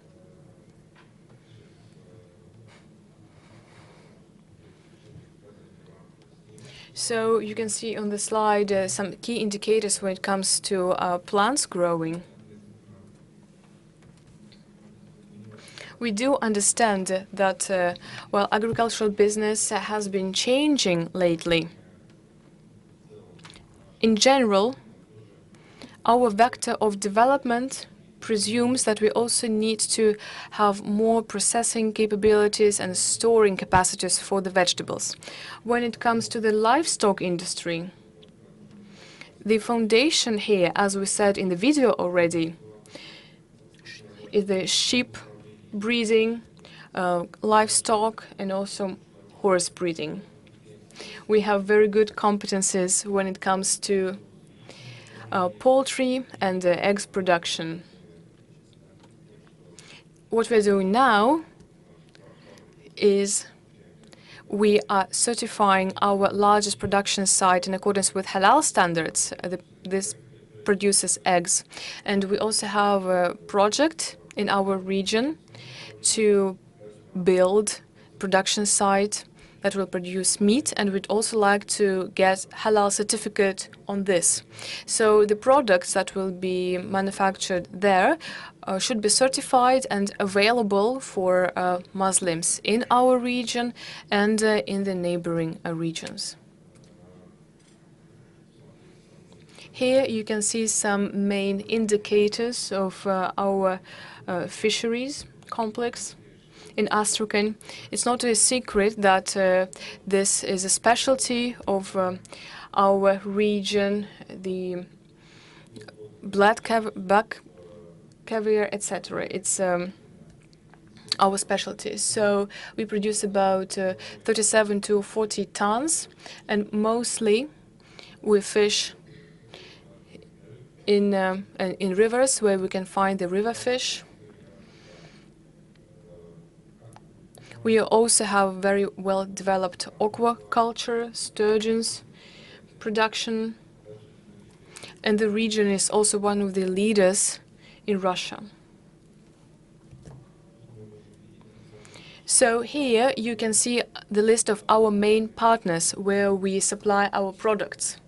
So you can see on the slide some key indicators when it comes to plants growing. We do understand that, well, agricultural business has been changing lately. In general, our vector of development presumes that we also need to have more processing capabilities and storing capacities for the vegetables. When it comes to the livestock industry, the foundation here, as we said in the video already, is the sheep breeding, livestock, and also horse breeding. We have very good competencies when it comes to poultry and eggs production. What we're doing now is we are certifying our largest production site in accordance with halal standards. This produces eggs. And we also have a project in our region to build production site that will produce meat, and we'd also like to get halal certificate on this. So the products that will be manufactured there should be certified and available for Muslims in our region and in the neighboring regions. Here you can see some main indicators of our fisheries complex in Astrakhan. It's not a secret that this is a specialty of our region, the black caviar, etc. It's our specialty. So we produce about 37 to 40 tons, and mostly we fish in rivers where we can find the river fish. We also have very well-developed aquaculture, sturgeons production, and the region is also one of the leaders in Russia. So here you can see the list of our main partners where we supply our products.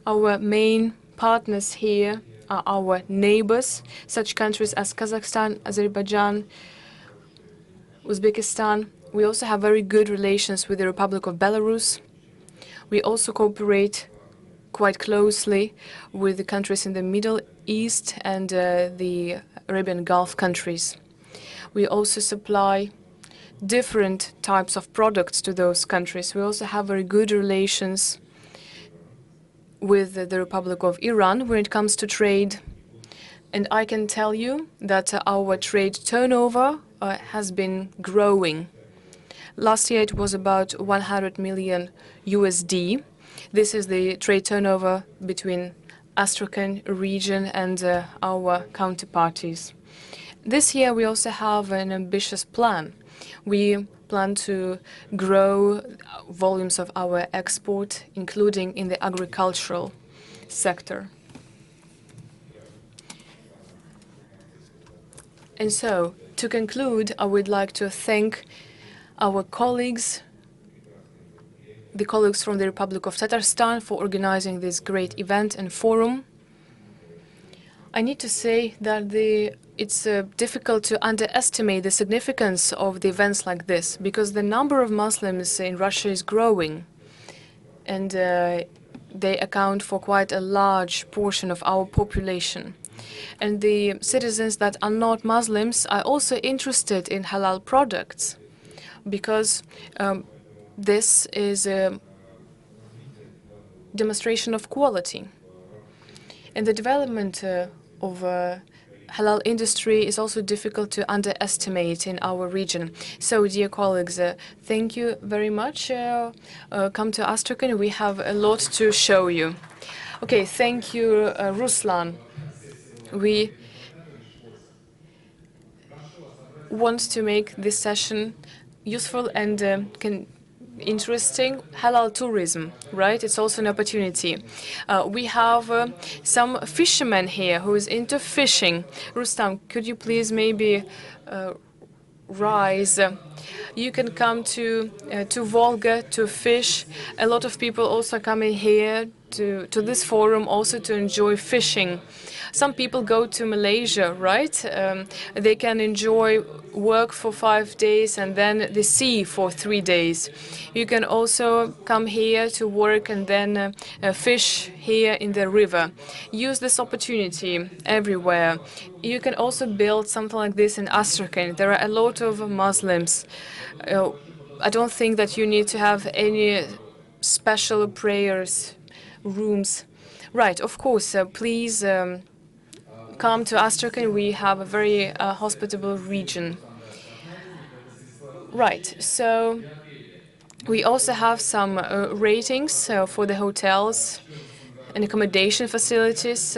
Our main partners here are our neighbors, such countries as Kazakhstan, Azerbaijan, Uzbekistan. We also have very good relations with the Republic of Belarus. We also cooperate quite closely with the countries in the Middle East and the Arabian Gulf countries. We also supply different types of products to those countries. We also have very good relations with the Republic of Iran when it comes to trade. And I can tell you that our trade turnover has been growing. Last year it was about 100 million USD. This is the trade turnover between Astrakhan region and our counterparties. This year we also have an ambitious plan. We plan to grow volumes of our export, including in the agricultural sector. And so, to conclude, I would like to thank our colleagues, the colleagues from the Republic of Tatarstan, for organizing this great event and forum. I need to say that it's difficult to underestimate the significance of the events like this, because the number of Muslims in Russia is growing, and they account for quite a large portion of our population. And the citizens that are not Muslims are also interested in halal products, because this is a demonstration of quality. And the development of halal industry is also difficult to underestimate in our region. So, dear colleagues, thank you very much. Come to Astrakhan. We have a lot to show you. Okay, thank you, Ruslan. We want to make this session useful and interesting. Halal tourism, right? It's also an opportunity. We have some fishermen here who is into fishing. Rustam, could you please maybe rise? You can come to Volga to fish. A lot of people also coming here to this forum also to enjoy fishing. Some people go to Malaysia, right? They can enjoy work for 5 days and then the sea for 3 days. You can also come here to work and then fish here in the river. Use this opportunity everywhere. You can also build something like this in Astrakhan. There are a lot of Muslims. I don't think that you need to have any special prayers rooms. Right, of course, please come to Astrakhan. We have a very hospitable region. Right, so we also have some ratings for the hotels and accommodation facilities.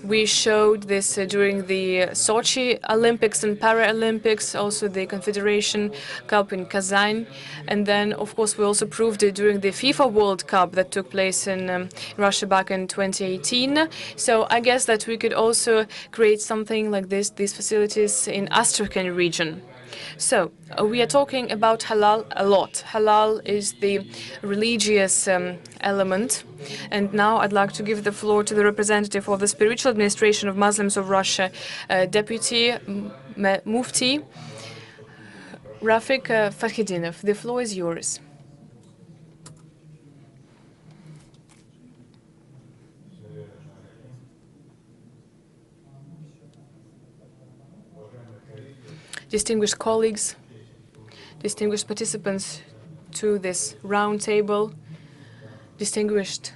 We showed this during the Sochi Olympics and Paralympics, also the Confederation Cup in Kazan. And then, of course, we also proved it during the FIFA World Cup that took place in Russia back in 2018. So I guess that we could also create something like this, these facilities in Astrakhan region. So we are talking about halal a lot. Halal is the religious element. And now I'd like to give the floor to the representative of the Spiritual Administration of Muslims of Russia, Deputy Mufti Rafik Farkhidinov. The floor is yours. Distinguished colleagues, distinguished participants to this round table, distinguished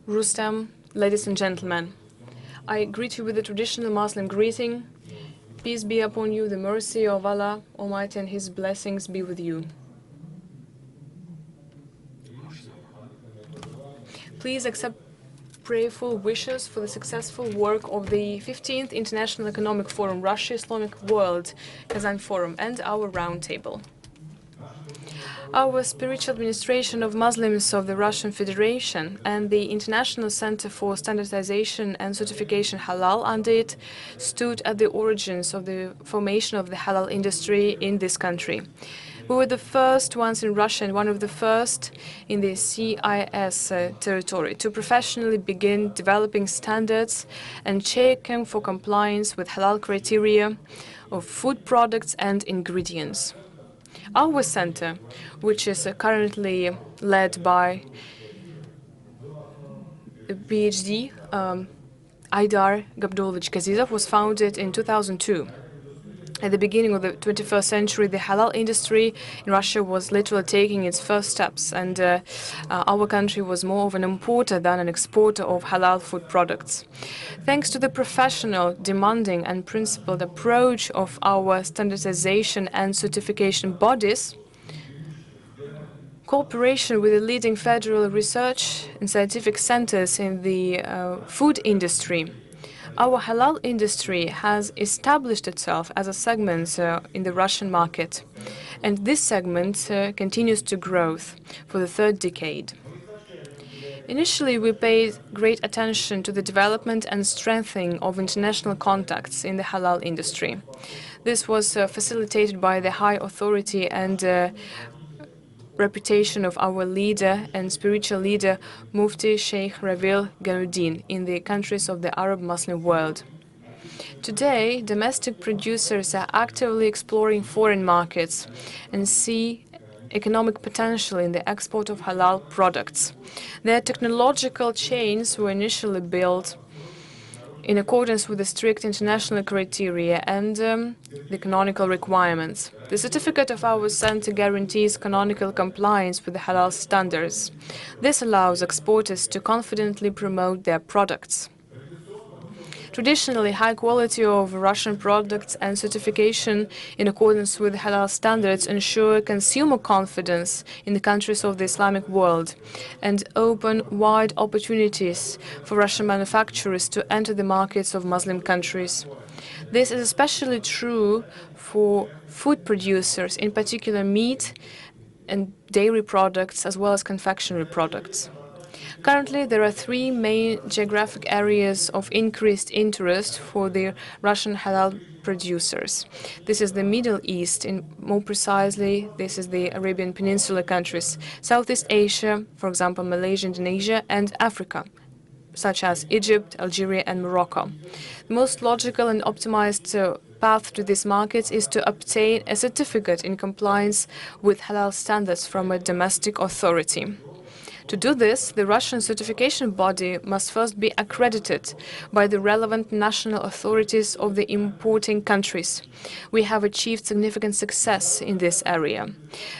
Rustam, ladies and gentlemen, I greet you with the traditional Muslim greeting. Peace be upon you, the mercy of Allah Almighty and His blessings be with you. Please accept prayerful wishes for the successful work of the 15th International Economic Forum, Russia Islamic World, Kazan Forum, and our roundtable. Our Spiritual Administration of Muslims of the Russian Federation and the International Center for Standardization and Certification Halal under it stood at the origins of the formation of the halal industry in this country. We were the first ones in Russia and one of the first in the CIS territory to professionally begin developing standards and checking for compliance with halal criteria of food products and ingredients. Our center, which is currently led by the PhD Aidar Gabdulovich Kazizov, was founded in 2002. At the beginning of the 21st century, the halal industry in Russia was literally taking its first steps, and our country was more of an importer than an exporter of halal food products. Thanks to the professional, demanding, and principled approach of our standardization and certification bodies, cooperation with the leading federal research and scientific centers in the food industry, our halal industry has established itself as a segment in the Russian market, and this segment continues to grow for the third decade. Initially, we paid great attention to the development and strengthening of international contacts in the halal industry. This was facilitated by the high authority and reputation of our leader and spiritual leader, Mufti Sheikh Ravil Ganuddin, in the countries of the Arab Muslim world. Today, domestic producers are actively exploring foreign markets and see economic potential in the export of halal products. Their technological chains were initially built in accordance with the strict international criteria and the canonical requirements. The certificate of our center guarantees canonical compliance with the halal standards. This allows exporters to confidently promote their products. Traditionally, high quality of Russian products and certification in accordance with halal standards ensure consumer confidence in the countries of the Islamic world and open wide opportunities for Russian manufacturers to enter the markets of Muslim countries. This is especially true for food producers, in particular meat and dairy products, as well as confectionery products. Currently, there are three main geographic areas of increased interest for the Russian halal producers. This is the Middle East, and more precisely, this is the Arabian Peninsula countries, Southeast Asia, for example, Malaysia, Indonesia, and Africa, such as Egypt, Algeria, and Morocco. The most logical and optimized path to these markets is to obtain a certificate in compliance with halal standards from a domestic authority. To do this, the Russian certification body must first be accredited by the relevant national authorities of the importing countries. We have achieved significant success in this area.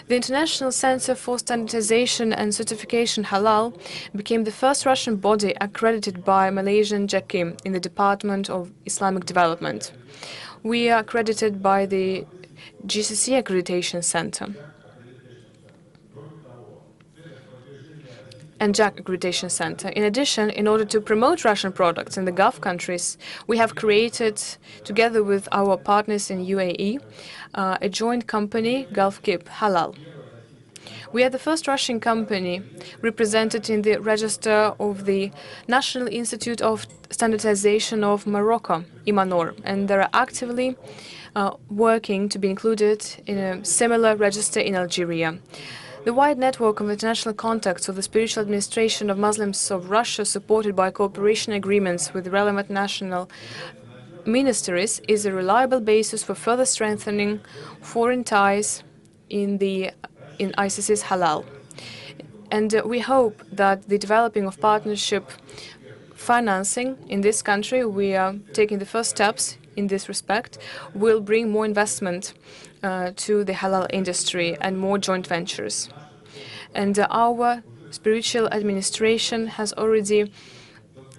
The International Center for Standardization and Certification Halal became the first Russian body accredited by Malaysian JAKIM in the Department of Islamic Development. We are accredited by the GCC Accreditation Center. and JAC Accreditation Center. In addition, in order to promote Russian products in the Gulf countries, we have created, together with our partners in UAE, a joint company, GulfKeep Halal. We are the first Russian company represented in the register of the National Institute of Standardization of Morocco, IMANOR, and they are actively working to be included in a similar register in Algeria. The wide network of international contacts of the Spiritual Administration of Muslims of Russia, supported by cooperation agreements with relevant national ministries, is a reliable basis for further strengthening foreign ties in ICC's Halal. And we hope that the developing of partnership financing in this country, we are taking the first steps in this respect, will bring more investment to the halal industry and more joint ventures. And our spiritual administration has already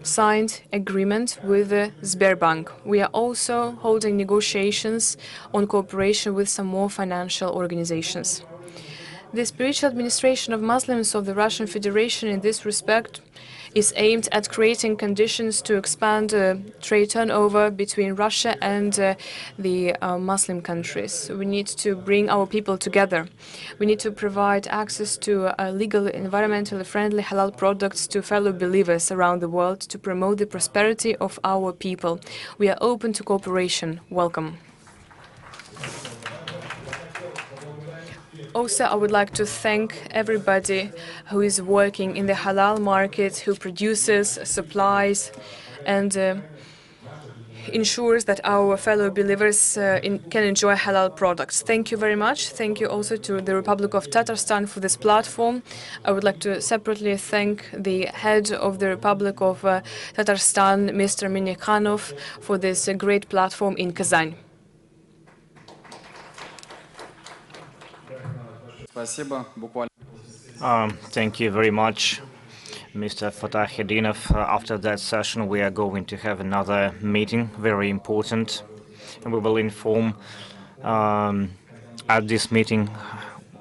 signed agreement with Sberbank. We are also holding negotiations on cooperation with some more financial organizations. The spiritual administration of Muslims of the Russian Federation in this respect is aimed at creating conditions to expand trade turnover between Russia and the Muslim countries. We need to bring our people together. We need to provide access to legal, environmentally friendly halal products to fellow believers around the world to promote the prosperity of our people. We are open to cooperation. Welcome. Also, I would like to thank everybody who is working in the halal market, who produces, supplies, and ensures that our fellow believers can enjoy halal products. Thank you very much. Thank you also to the Republic of Tatarstan for this platform. I would like to separately thank the head of the Republic of Tatarstan, Mr. Minikhanov, for this great platform in Kazan. Thank you very much, Mr. Fatahedinov. After that session, we are going to have another meeting, very important, and we will inform at this meeting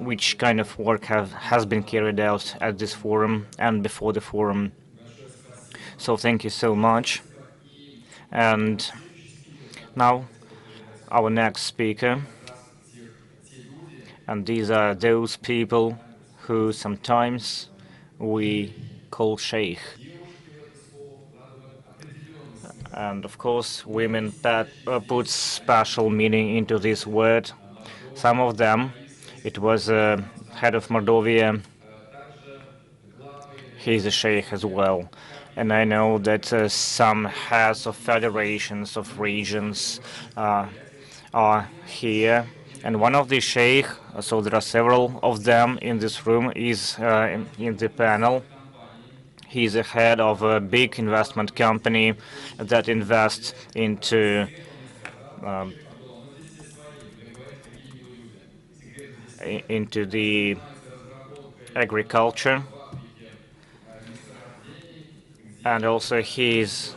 which kind of work has been carried out at this forum and before the forum. So thank you so much. And now, our next speaker. And these are those people who sometimes we call sheikh. And of course, women put special meaning into this word. Some of them, it was head of Mordovia, he's a sheikh as well. And I know that some heads of federations of regions are here. And one of the sheikh, so there are several of them in this room, is in the panel. He's the head of a big investment company that invests into the agriculture. And also he's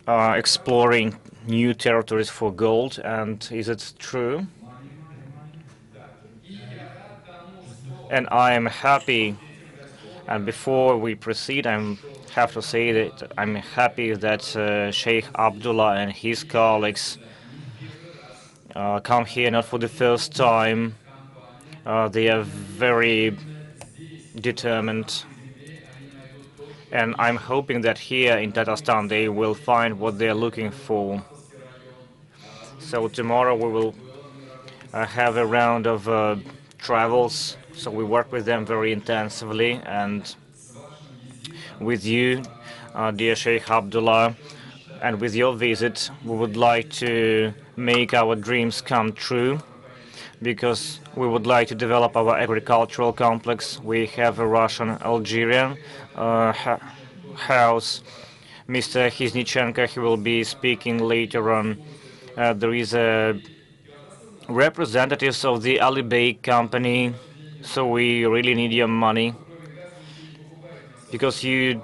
exploring new territories for gold. And is it true? And I am happy, and before we proceed, I have to say that I'm happy that Sheikh Abdullah and his colleagues come here not for the first time. They are very determined, and I'm hoping that here in Tatarstan they will find what they're looking for. So tomorrow we will have a round of travels. So we work with them very intensively, and with you, dear Sheikh Abdullah, and with your visit, we would like to make our dreams come true, because we would like to develop our agricultural complex. We have a Russian-Algerian house. Mr. Khiznichenko, he will be speaking later on. There is a representatives of the Alibay company. So we really need your money, because you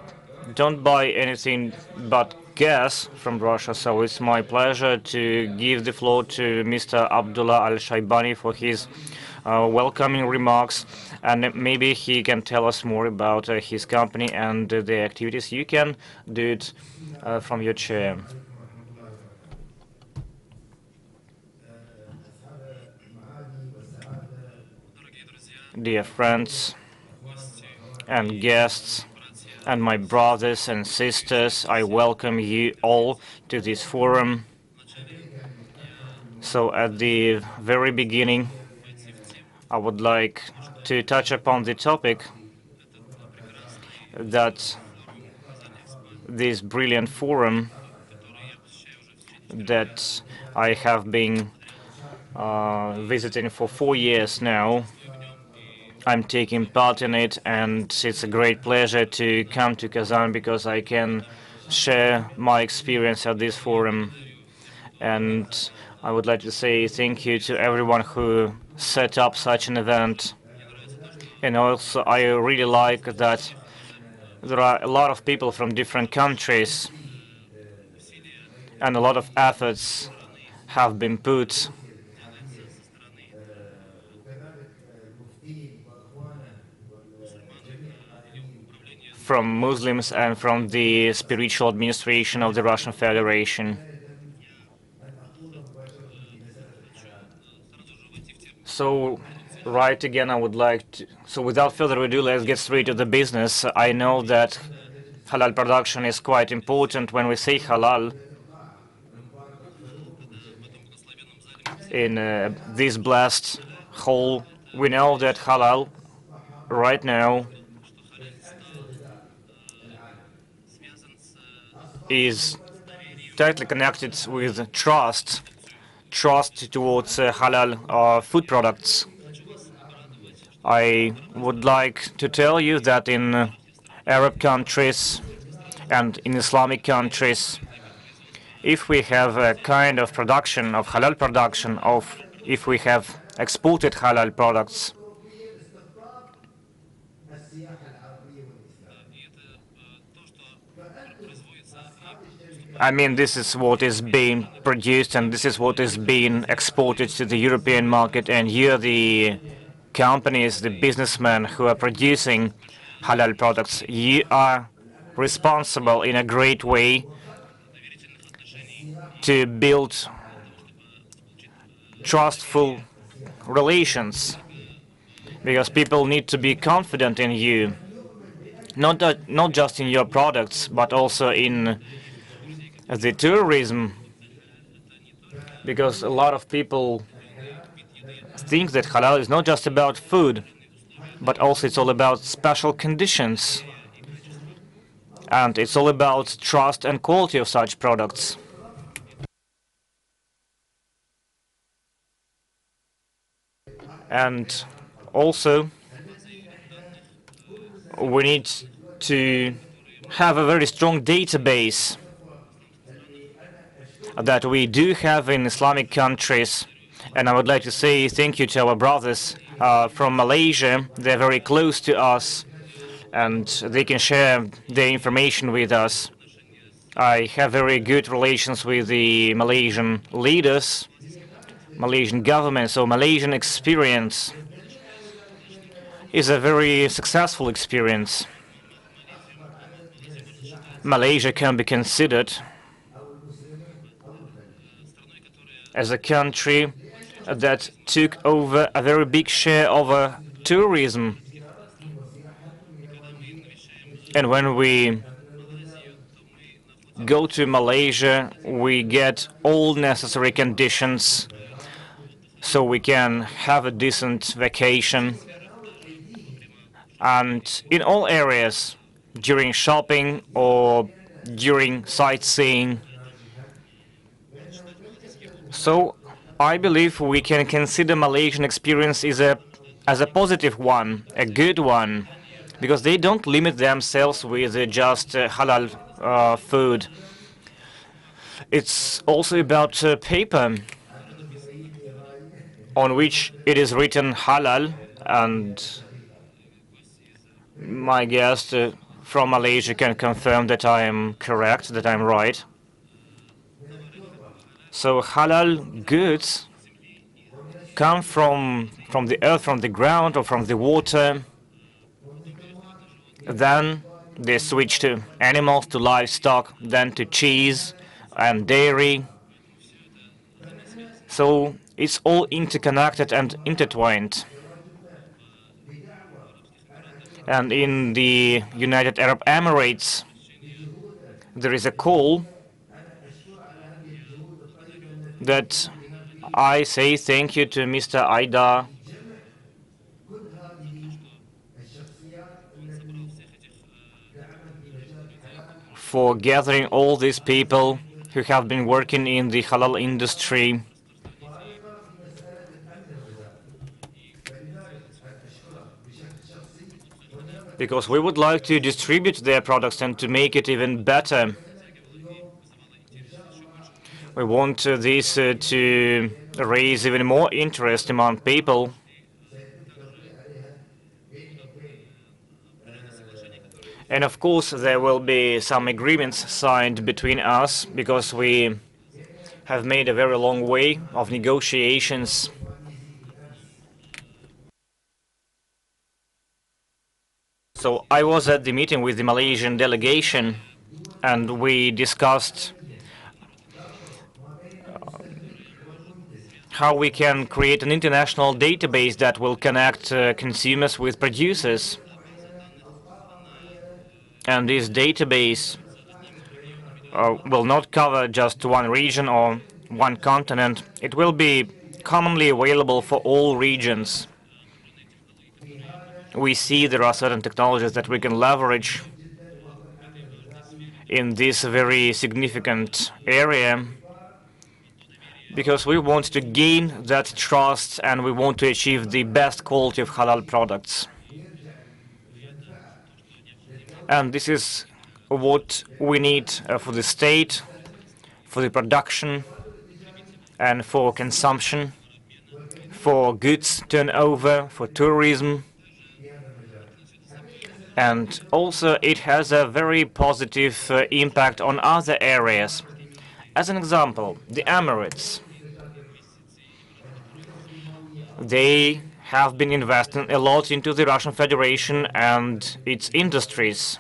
don't buy anything but guest from Russia, so it's my pleasure to give the floor to Mr. Abdullah Al-Shaibani for his welcoming remarks, and maybe he can tell us more about his company and the activities. You can do it from your chair. Dear friends and guests and my brothers and sisters, I welcome you all to this forum. So at the very beginning, I would like to touch upon the topic that this brilliant forum that I have been visiting for 4 years now. I'm taking part in it, and it's a great pleasure to come to Kazan because I can share my experience at this forum. And I would like to say thank you to everyone who set up such an event. And also, I really like that there are a lot of people from different countries, and a lot of efforts have been put from Muslims and from the spiritual administration of the Russian Federation. So, right again, I would like to... So, without further ado, let's get straight to the business. I know that halal production is quite important. When we say halal, in this blessed hall, we know that halal right now is tightly connected with trust towards halal food products. I would like to tell you that in Arab countries and in Islamic countries, if we have a kind of production of halal production, if we have exported halal products, I mean, this is what is being produced and this is what is being exported to the European market, and here the companies, the businessmen who are producing halal products, you are responsible in a great way to build trustful relations, because people need to be confident in you, not just in your products, but also in the tourism, because a lot of people think that halal is not just about food, but also it's all about special conditions, and it's all about trust and quality of such products. And also, we need to have a very strong database that we do have in Islamic countries. And I would like to say thank you to our brothers from Malaysia. They're very close to us, and they can share their information with us. I have very good relations with the Malaysian leaders, Malaysian government, so Malaysian experience is a very successful experience. Malaysia can be considered as a country that took over a very big share of tourism. And when we go to Malaysia, we get all necessary conditions so we can have a decent vacation. And in all areas, during shopping or during sightseeing. So I believe we can consider Malaysian experience as a positive one, a good one, because they don't limit themselves with just halal food. It's also about paper on which it is written halal, and my guest from Malaysia can confirm that I am correct, that I'm right. So halal goods come from the earth, from the ground, or from the water. Then they switch to animals, to livestock, then to cheese and dairy. So it's all interconnected and intertwined. And in the United Arab Emirates, there is a call that I say thank you to Mr. Aida for gathering all these people who have been working in the halal industry. Because we would like to distribute their products and to make it even better. We want this to raise even more interest among people. And of course, there will be some agreements signed between us, because we have made a very long way of negotiations. So I was at the meeting with the Malaysian delegation, and we discussed how we can create an international database that will connect consumers with producers. And this database will not cover just one region or one continent. It will be commonly available for all regions. We see there are certain technologies that we can leverage in this very significant area, because we want to gain that trust and we want to achieve the best quality of halal products. And this is what we need for the state, for the production, and for consumption, for goods turnover, for tourism. And also it has a very positive impact on other areas. As an example, the Emirates. They have been investing a lot into the Russian Federation and its industries.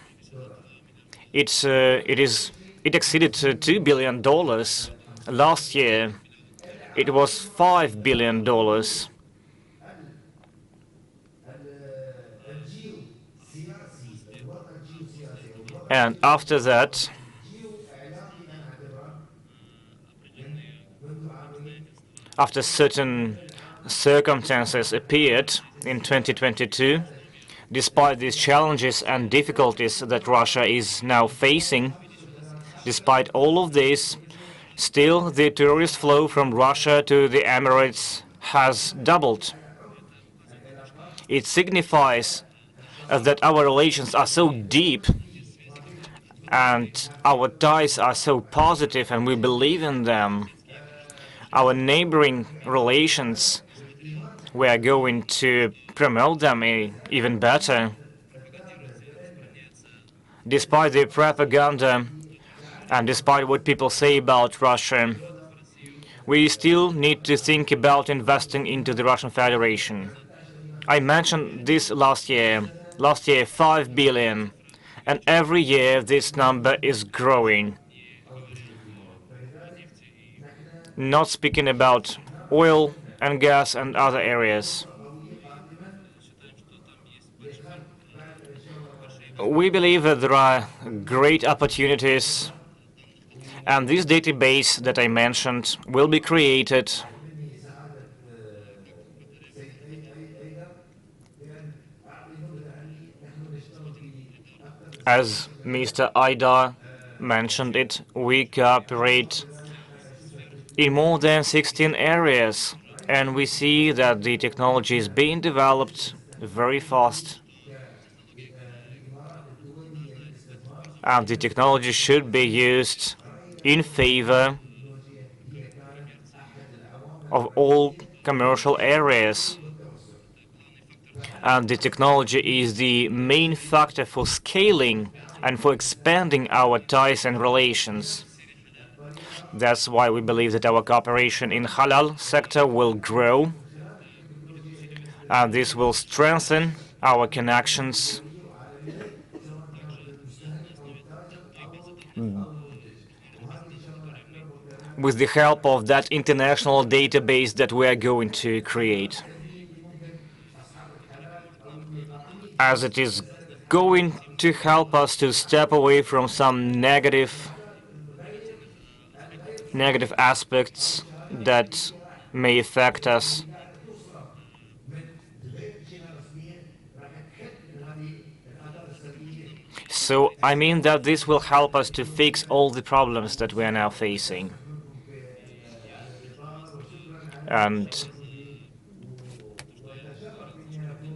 It exceeded $2 billion. Last year, it was $5 billion. And after that, after certain circumstances appeared in 2022, despite these challenges and difficulties that Russia is now facing, despite all of this, still the tourist flow from Russia to the Emirates has doubled. It signifies that our relations are so deep and our ties are so positive and we believe in them. Our neighboring relations, we are going to promote them even better. Despite the propaganda and despite what people say about Russia, we still need to think about investing into the Russian Federation. I mentioned this last year. Last year, 5 billion. And every year this number is growing. Not speaking about oil and gas and other areas. We believe that there are great opportunities, and this database that I mentioned will be created as Mr. Aida mentioned it. We cooperate in more than 16 areas, and we see that the technology is being developed very fast. And the technology should be used in favor of all commercial areas. And the technology is the main factor for scaling and for expanding our ties and relations. That's why we believe that our cooperation in halal sector will grow, and this will strengthen our connections with the help of that international database that we are going to create, as it is going to help us to step away from some negative aspects that may affect us. So I mean that this will help us to fix all the problems that we are now facing. And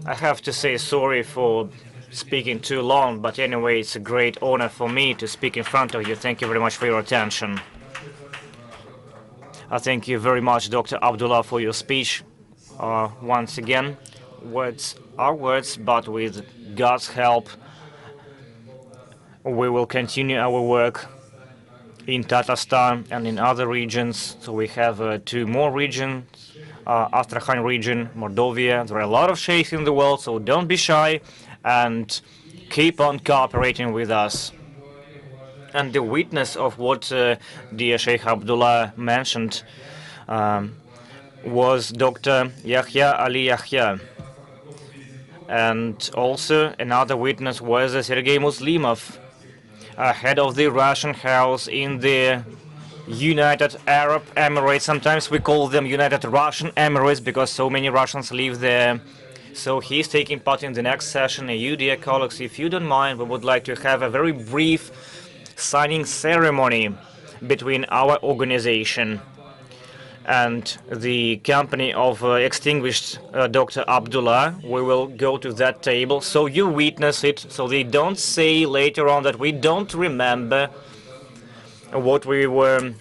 I have to say sorry for speaking too long, but anyway, it's a great honor for me to speak in front of you. Thank you very much for your attention. I thank you very much, Dr. Abdullah, for your speech. Once again, words are words, but with God's help, we will continue our work in Tatarstan and in other regions. So we have 2 more regions, Astrakhan region, Mordovia. There are a lot of sheikhs in the world, so don't be shy and keep on cooperating with us. And the witness of what dear Sheikh Abdullah mentioned was Dr. Yahya Ali Yahya. And also another witness was Sergei Muslimov, head of the Russian House in the United Arab Emirates. Sometimes we call them United Russian Emirates because so many Russians live there. So he's taking part in the next session. And you, dear colleagues, if you don't mind, we would like to have a very brief signing ceremony between our organization and the company of extinguished Dr. Abdullah. We will go to that table so you witness it, so they don't say later on that we don't remember what we were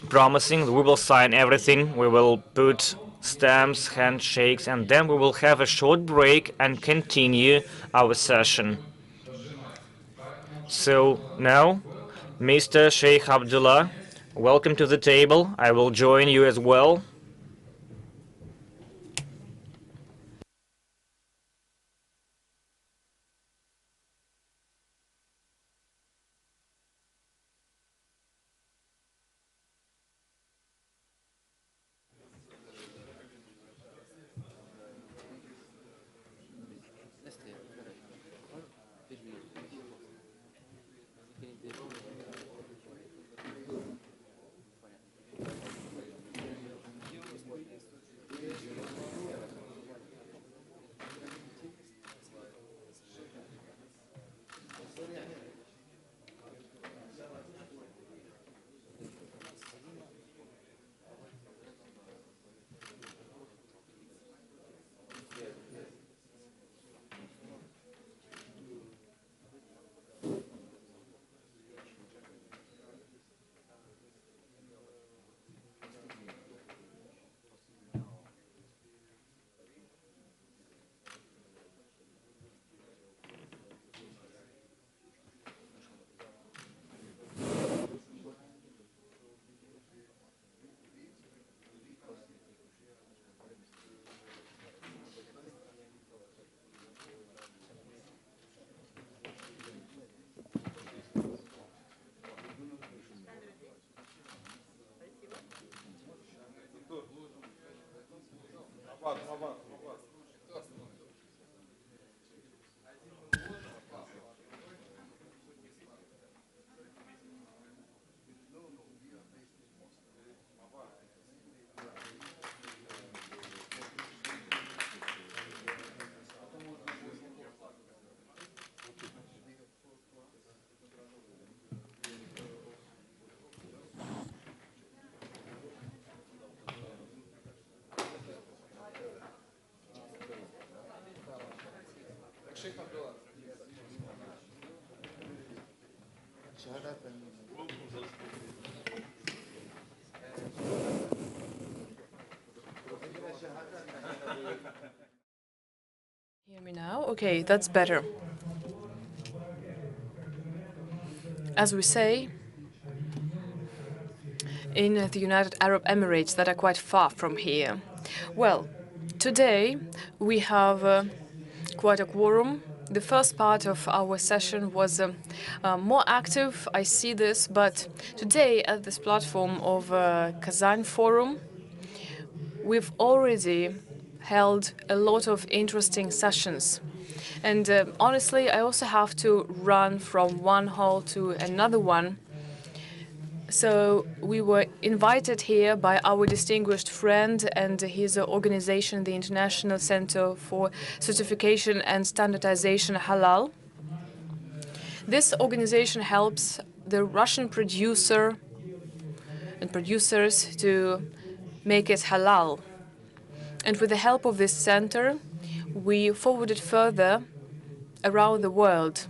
promising. We will sign everything. We will put stamps, handshakes, and then we will have a short break and continue our session. So now, Mr. Sheikh Abdullah, welcome to the table. I will join you as well. Hear me now? Okay, that's better. As we say, in the United Arab Emirates that are quite far from here. Well, today we have quite a quorum. The first part of our session was more active, I see this, but today at this platform of Kazan Forum, we've already held a lot of interesting sessions. And honestly, I also have to run from one hall to another one. So we were invited here by our distinguished friend and his organization, the International Center for Certification and Standardization Halal. This organization helps the Russian producer and producers to make it halal. And with the help of this center, we forwarded further around the world.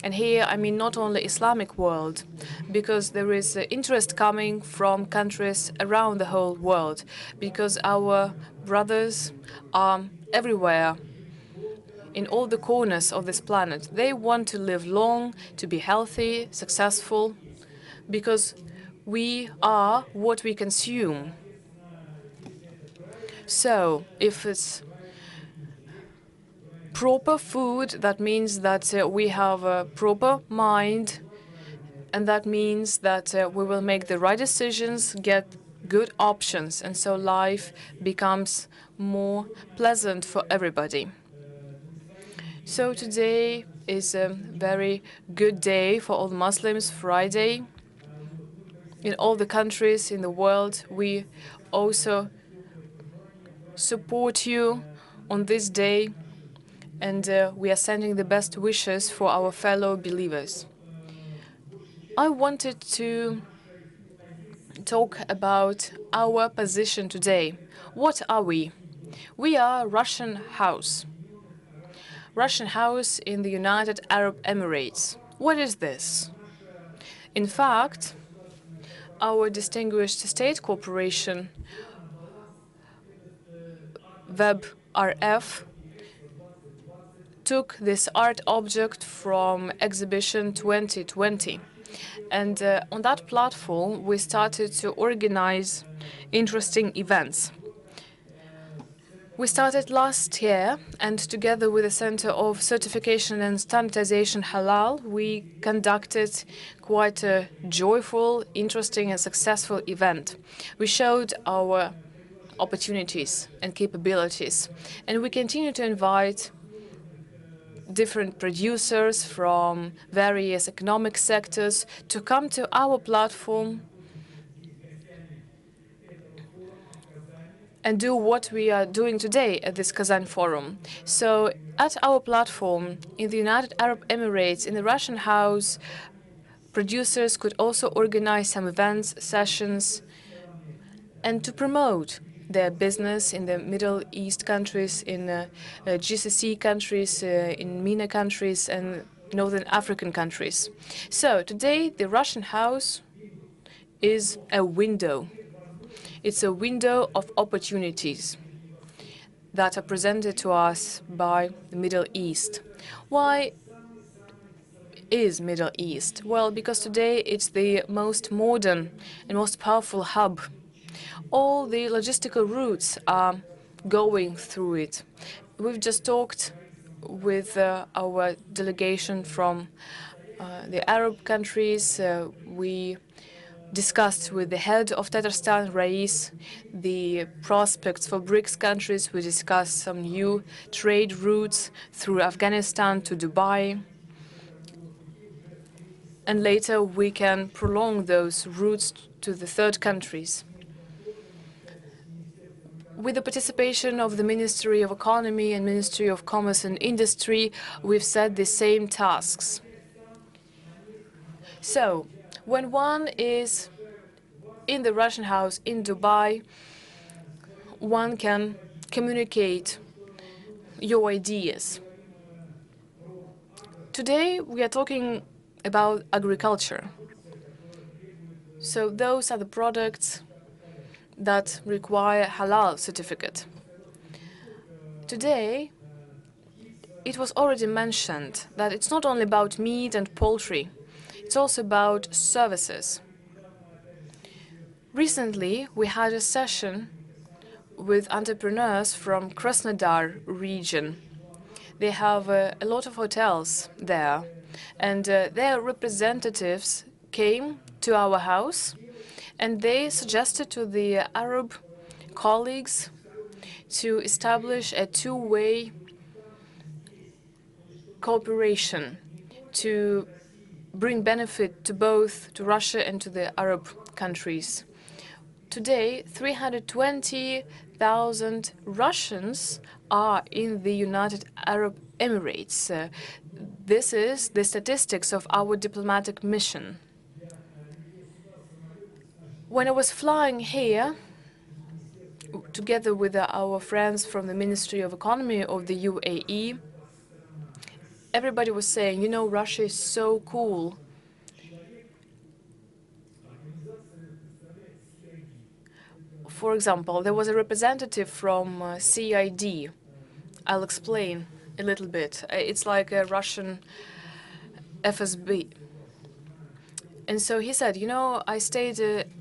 And here, I mean not only Islamic world, because there is interest coming from countries around the whole world, because our brothers are everywhere, in all the corners of this planet. They want to live long, to be healthy, successful, because we are what we consume. So, if it's proper food, that means that we have a proper mind, and that means that we will make the right decisions, get good options, and so life becomes more pleasant for everybody. So today is a very good day for all Muslims, Friday. In all the countries in the world, we also support you on this day, and we are sending the best wishes for our fellow believers. I wanted to talk about our position today. What are we? We are Russian House. Russian House in the United Arab Emirates. What is this? In fact, our distinguished state corporation, WebRF, took this art object from exhibition 2020. And on that platform, we started to organize interesting events. We started last year, and together with the Center of Certification and Standardization Halal, we conducted quite a joyful, interesting, and successful event. We showed our opportunities and capabilities, and we continue to invite different producers from various economic sectors to come to our platform and do what we are doing today at this Kazan Forum. So at our platform in the United Arab Emirates, in the Russian House, producers could also organize some events, sessions, and to promote their business in the Middle East countries, in GCC countries, in MENA countries, and Northern African countries. So today, the Russian House is a window. It's a window of opportunities that are presented to us by the Middle East. Why is Middle East? Well, because today it's the most modern and most powerful hub. All the logistical routes are going through it. We've just talked with our delegation from the Arab countries. We discussed with the head of Tatarstan, Rais, the prospects for BRICS countries. We discussed some new trade routes through Afghanistan to Dubai. And later we can prolong those routes to the third countries. With the participation of the Ministry of Economy and Ministry of Commerce and Industry, we've set the same tasks. So, when one is in the Russian House in Dubai, one can communicate your ideas. Today, we are talking about agriculture. So those are the products that require halal certificate. Today, it was already mentioned that it's not only about meat and poultry, it's also about services. Recently, we had a session with entrepreneurs from Krasnodar region. They have a lot of hotels there, and their representatives came to our house, and they suggested to the Arab colleagues to establish a two-way cooperation to bring benefit to both to Russia and to the Arab countries. Today, 320,000 Russians are in the United Arab Emirates. This is the statistics of our diplomatic mission. When I was flying here, together with our friends from the Ministry of Economy of the UAE, everybody was saying, you know, Russia is so cool. For example, there was a representative from CID. I'll explain a little bit. It's like a Russian FSB. And so he said, you know, I stayed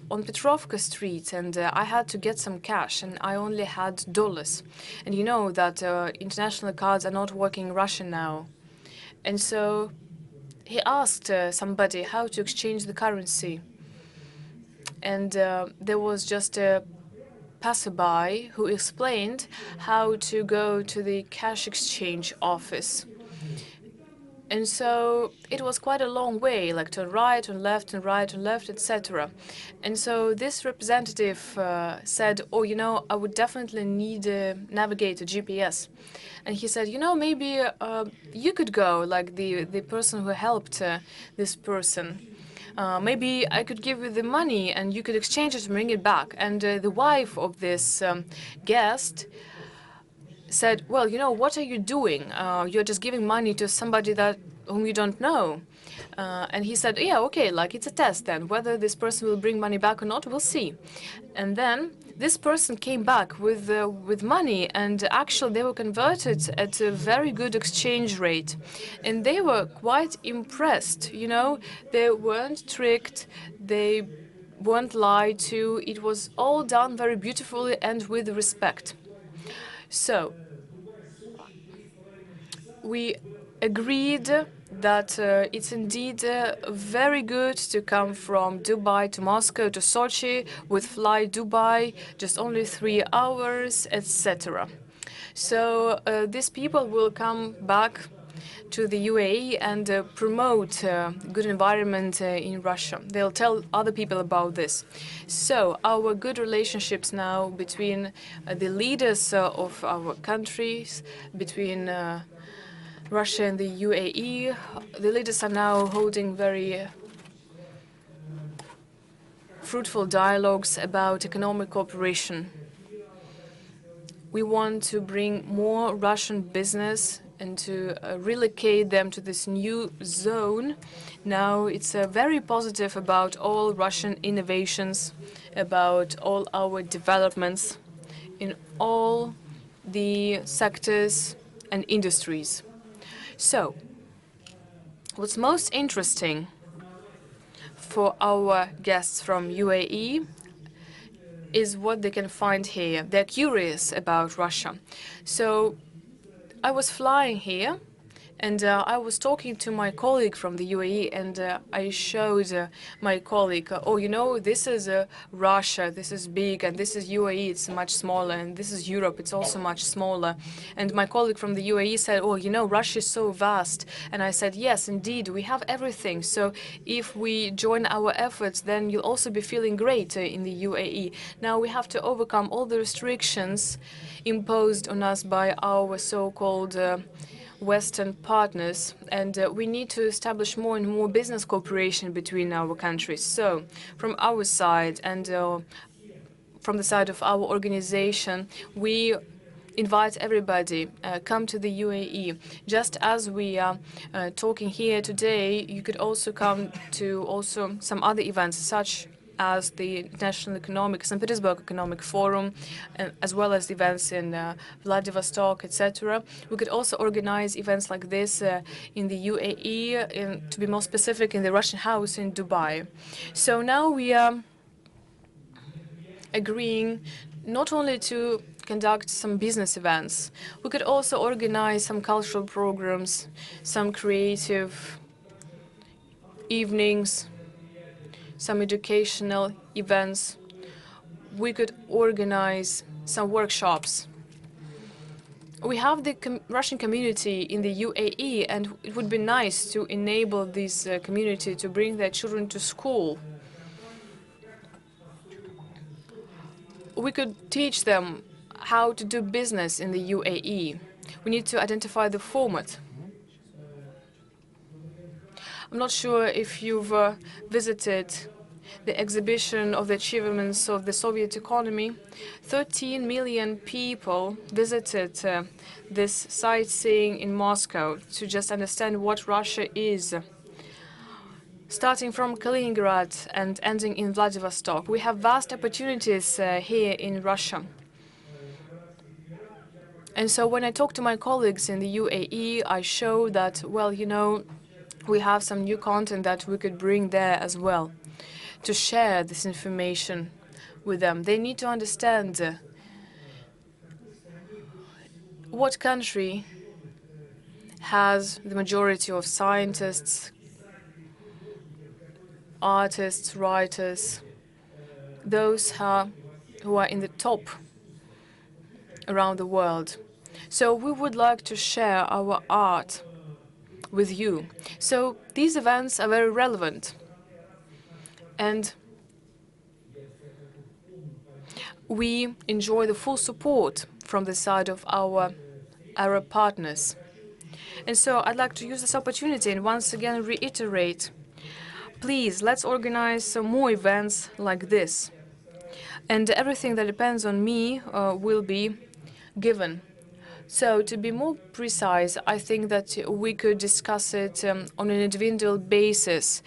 on Petrovka Street and I had to get some cash and I only had dollars. And you know that international cards are not working in Russia now. And so he asked somebody how to exchange the currency. And there was just a passerby who explained how to go to the cash exchange office. And so it was quite a long way, like turn right, turn left, turn right, turn left, etc. And so this representative said, oh, you know, I would definitely need a navigator, GPS. And he said, you know, maybe you could go, like the person who helped this person. Maybe I could give you the money and you could exchange it and bring it back. And the wife of this guest said, well, you know, what are you doing? You're just giving money to somebody whom you don't know. And he said, yeah, okay, like it's a test then. Whether this person will bring money back or not, we'll see. And then this person came back with money, and actually they were converted at a very good exchange rate. And they were quite impressed, you know. They weren't tricked, they weren't lied to. It was all done very beautifully and with respect. So we agreed that it's indeed very good to come from Dubai to Moscow to Sochi with Fly Dubai, just only 3 hours, etc. So these people will come back to the UAE and promote good environment in Russia. They'll tell other people about this. So our good relationships now between the leaders of our countries, between Russia and the UAE, the leaders are now holding very fruitful dialogues about economic cooperation. We want to bring more Russian business and to relocate them to this new zone. Now it's very positive about all Russian innovations, about all our developments in all the sectors and industries. So, what's most interesting for our guests from UAE is what they can find here. They're curious about Russia. So, I was flying here, and I was talking to my colleague from the UAE, and I showed my colleague, oh, you know, this is Russia, this is big, and this is UAE, it's much smaller, and this is Europe, it's also much smaller. And my colleague from the UAE said, oh, you know, Russia is so vast. And I said, yes, indeed, we have everything. So if we join our efforts, then you'll also be feeling great in the UAE. Now we have to overcome all the restrictions imposed on us by our so-called Western partners, and we need to establish more and more business cooperation between our countries. So, from our side and from the side of our organization, we invite everybody, come to the UAE. Just as we are talking here today, you could also come to also some other events, such as the International St. Petersburg Economic Forum, as well as events in Vladivostok, etc. We could also organize events like this in the UAE, to be more specific, in the Russian House in Dubai. So now we are agreeing not only to conduct some business events, we could also organize some cultural programs, some creative evenings, some educational events. We could organize some workshops. We have the Russian community in the UAE, and it would be nice to enable this community to bring their children to school. We could teach them how to do business in the UAE. We need to identify the format. I'm not sure if you've visited the exhibition of the achievements of the Soviet economy. 13 million people visited this sightseeing in Moscow to just understand what Russia is. Starting from Kaliningrad and ending in Vladivostok, we have vast opportunities here in Russia. And so when I talk to my colleagues in the UAE, I show that, well, you know, we have some new content that we could bring there as well, to share this information with them. They need to understand what country has the majority of scientists, artists, writers, those who are in the top around the world. So we would like to share our art with you. So these events are very relevant. And we enjoy the full support from the side of our Arab partners. And so I'd like to use this opportunity and once again reiterate, please, let's organize some more events like this. And everything that depends on me will be given. So to be more precise, I think that we could discuss it on an individual basis,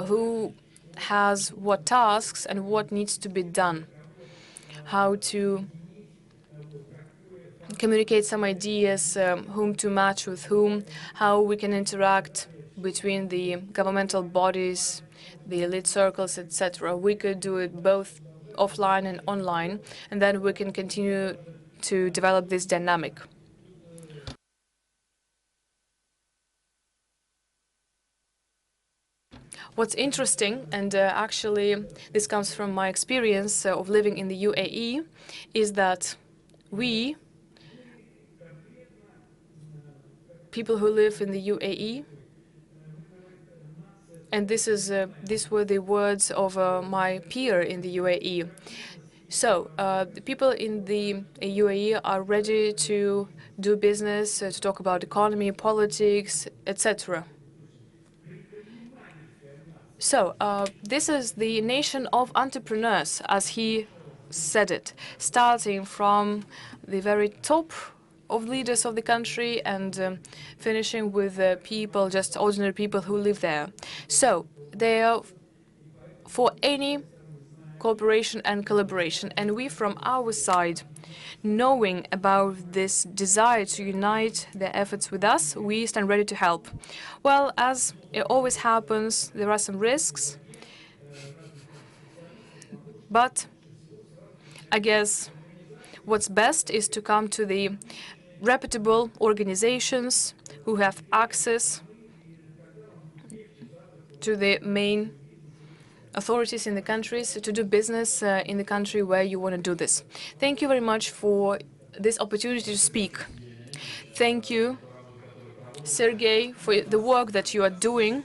who has what tasks and what needs to be done, how to communicate some ideas, whom to match with whom, how we can interact between the governmental bodies, the elite circles, etc. We could do it both offline and online, and then we can continue to develop this dynamic. What's interesting, and actually this comes from my experience of living in the UAE, is that we, people who live in the UAE, and these were the words of my peer in the UAE. So the people in the UAE are ready to do business, to talk about economy, politics, etc. So this is the nation of entrepreneurs, as he said it, starting from the very top of leaders of the country and finishing with people, just ordinary people who live there. So they are for any cooperation and collaboration. And we, from our side, knowing about this desire to unite their efforts with us, we stand ready to help. Well, as it always happens, there are some risks. But I guess what's best is to come to the reputable organizations who have access to the main authorities in the countries to do business in the country where you want to do this. Thank you very much for this opportunity to speak. Thank you, Sergei, for the work that you are doing.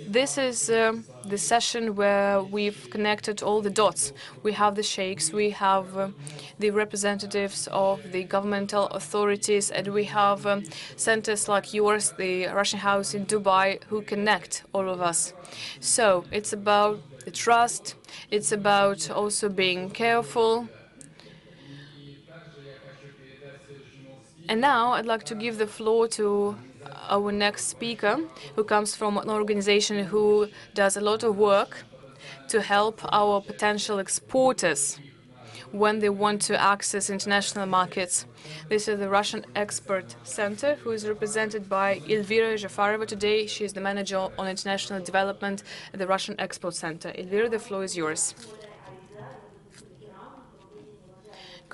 This is the session where we've connected all the dots. We have the sheikhs, we have the representatives of the governmental authorities, and we have centers like yours, the Russian House in Dubai, who connect all of us. So it's about the trust, it's about also being careful. And now I'd like to give the floor to our next speaker, who comes from an organization who does a lot of work to help our potential exporters when they want to access international markets. This is the Russian Export Center, who is represented by Elvira Jafarova today. She is the manager on international development at the Russian Export Center. Elvira, the floor is yours.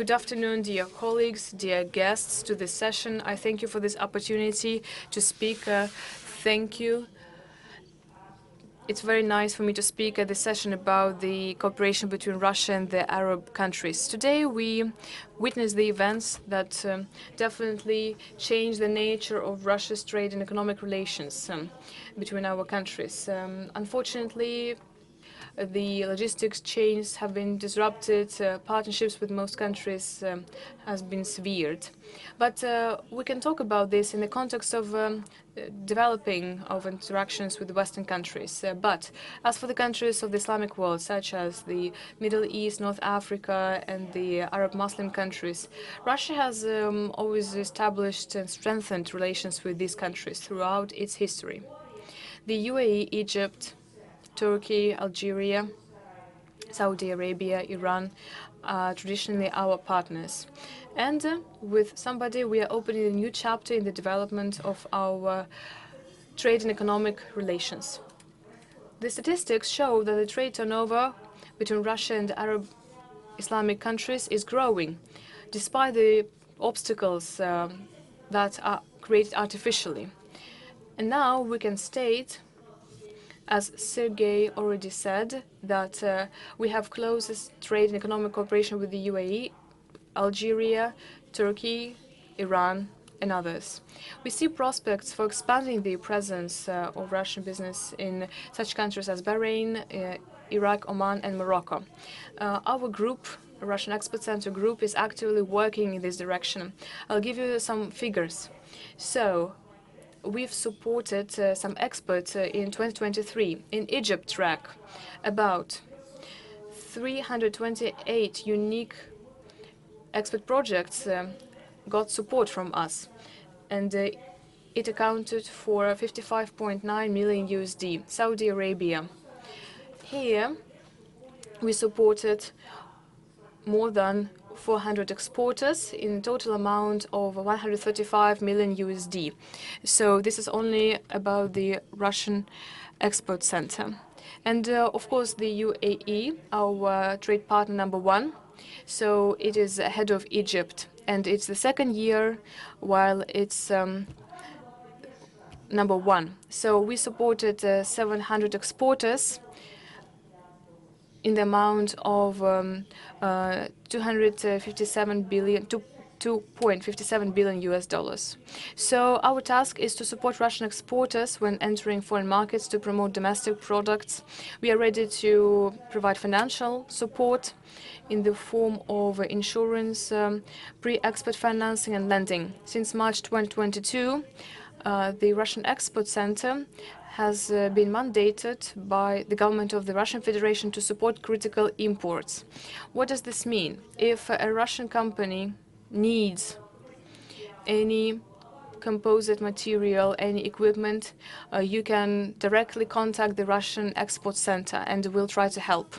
Good afternoon, dear colleagues, dear guests to this session. I thank you for this opportunity to speak. Thank you. It's very nice for me to speak at this session about the cooperation between Russia and the Arab countries. Today we witness the events that definitely change the nature of Russia's trade and economic relations between our countries. Unfortunately, the logistics chains have been disrupted. Partnerships with most countries has been severed. But we can talk about this in the context of developing of interactions with the Western countries. But as for the countries of the Islamic world, such as the Middle East, North Africa, and the Arab Muslim countries, Russia has always established and strengthened relations with these countries throughout its history. The UAE, Egypt, Turkey, Algeria, Saudi Arabia, Iran are traditionally our partners. And with somebody, we are opening a new chapter in the development of our trade and economic relations. The statistics show that the trade turnover between Russia and Arab Islamic countries is growing, despite the obstacles that are created artificially. And now we can state, as Sergei already said, that we have closest trade and economic cooperation with the UAE, Algeria, Turkey, Iran, and others. We see prospects for expanding the presence of Russian business in such countries as Bahrain, Iraq, Oman, and Morocco. Our group, Russian Export Center Group, is actively working in this direction. I'll give you some figures. So, we've supported some experts in 2023. In Egypt track, about 328 unique expert projects got support from us, and it accounted for 55.9 million USD. Saudi Arabia. Here, we supported more than 400 exporters in a total amount of 135 million USD. So this is only about the Russian Export Center. And of course, the UAE, our trade partner number one. So it is ahead of Egypt. And it's the second year while it's number one. So we supported 700 exporters in the amount of 2.57 billion US dollars. So our task is to support Russian exporters when entering foreign markets to promote domestic products. We are ready to provide financial support in the form of insurance, pre-export financing and lending. Since March 2022, the Russian Export Center has been mandated by the government of the Russian Federation to support critical imports. What does this mean? If a Russian company needs any composite material, any equipment, you can directly contact the Russian Export Center and we'll try to help.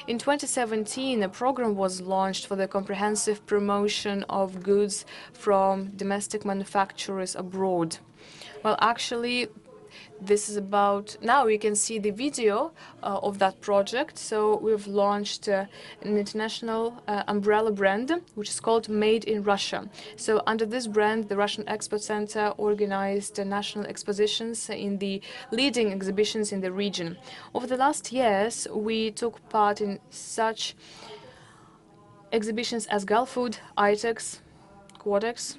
In 2017, a program was launched for the comprehensive promotion of goods from domestic manufacturers abroad. Well, actually, this is about, now you can see the video of that project. So we've launched an international umbrella brand, which is called Made in Russia. So under this brand, the Russian Export Center organized national expositions in the leading exhibitions in the region. Over the last years, we took part in such exhibitions as Gulfood, ITEX, Quadex,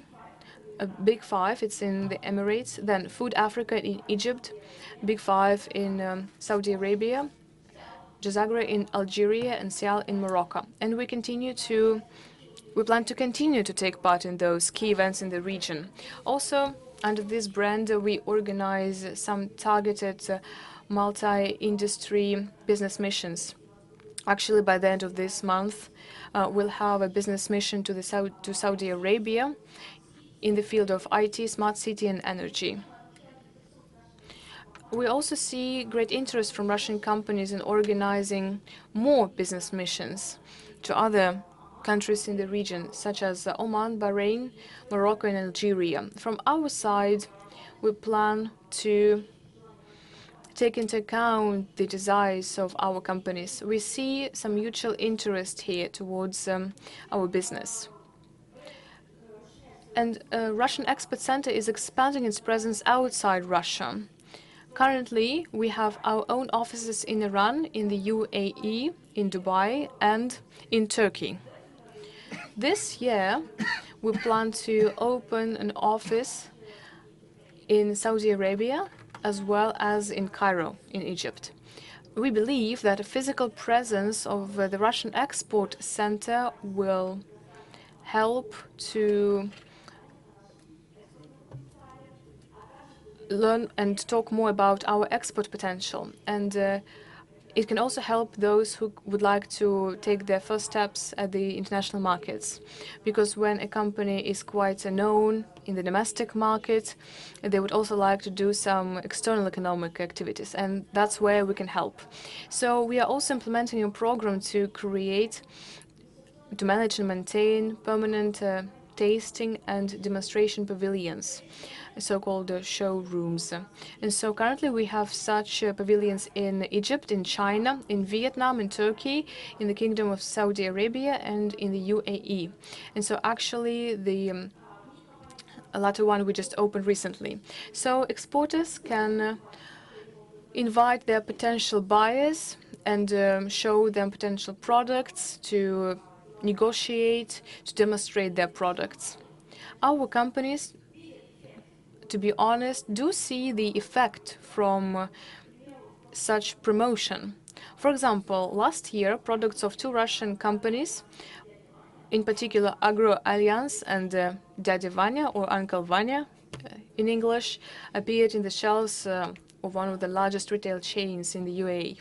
Big Five, it's in the Emirates, then Food Africa in Egypt, Big Five in Saudi Arabia, Jazagra in Algeria, and Sial in Morocco. And we plan to continue to take part in those key events in the region. Also, under this brand, we organize some targeted multi-industry business missions. Actually, by the end of this month, we'll have a business mission to Saudi Arabia in the field of IT, smart city, and energy. We also see great interest from Russian companies in organizing more business missions to other countries in the region, such as Oman, Bahrain, Morocco, and Algeria. From our side, we plan to take into account the desires of our companies. We see some mutual interest here towards our business. And Russian Export Center is expanding its presence outside Russia. Currently, we have our own offices in Iran, in the UAE, in Dubai, and in Turkey. This year, we plan to open an office in Saudi Arabia, as well as in Cairo, in Egypt. We believe that a physical presence of the Russian Export Center will help to learn and talk more about our export potential. And it can also help those who would like to take their first steps at the international markets. Because when a company is quite known in the domestic market, they would also like to do some external economic activities, and that's where we can help. So we are also implementing a program to manage and maintain permanent tasting and demonstration pavilions, so-called showrooms. And so currently we have such pavilions in Egypt, in China, in Vietnam, in Turkey, in the Kingdom of Saudi Arabia, and in the UAE. And so actually the latter one we just opened recently. So exporters can invite their potential buyers and show them potential products, to negotiate, to demonstrate their products. Our companies, to be honest, do see the effect from such promotion. For example, last year, products of two Russian companies, in particular Agro Alliance and Daddy Vanya, or Uncle Vanya in English, appeared in the shelves of one of the largest retail chains in the UAE.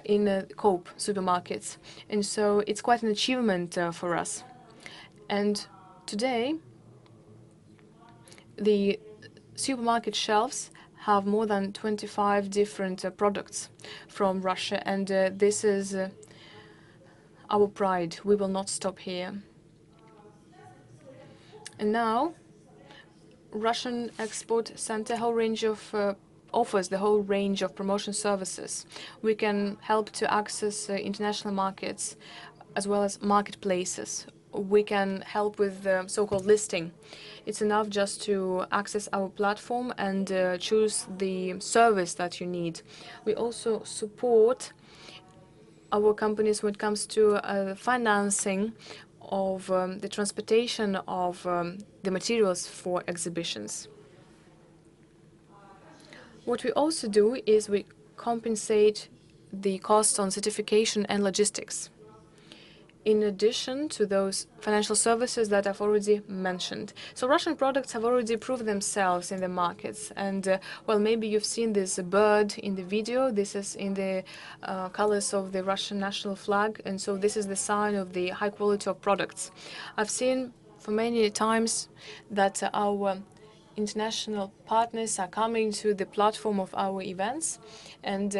In Coop supermarkets. And so it's quite an achievement for us. And today, the supermarket shelves have more than 25 different products from Russia, and this is our pride. We will not stop here. And now, Russian Export Center offers the whole range of promotion services. We can help to access international markets as well as marketplaces. We can help with the so-called listing. It's enough just to access our platform and choose the service that you need. We also support our companies when it comes to financing of the transportation of the materials for exhibitions. What we also do is we compensate the costs on certification and logistics, in addition to those financial services that I've already mentioned. So Russian products have already proved themselves in the markets. And, well, maybe you've seen this bird in the video. This is in the colors of the Russian national flag. And so this is the sign of the high quality of products. I've seen for many times that our international partners are coming to the platform of our events, and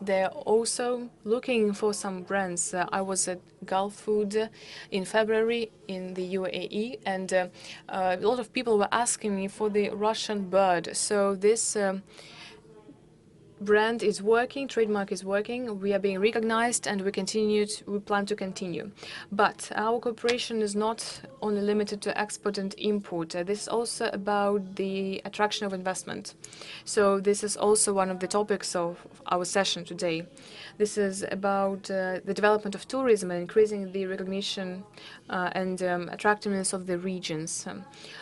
they're also looking for some brands. I was at Gulf Food in February in the UAE, and a lot of people were asking me for the Russian bird. So this brand is working, trademark is working, we are being recognized, and we plan to continue. But our cooperation is not only limited to export and import. This is also about the attraction of investment. So this is also one of the topics of our session today. This is about the development of tourism and increasing the recognition and attractiveness of the regions.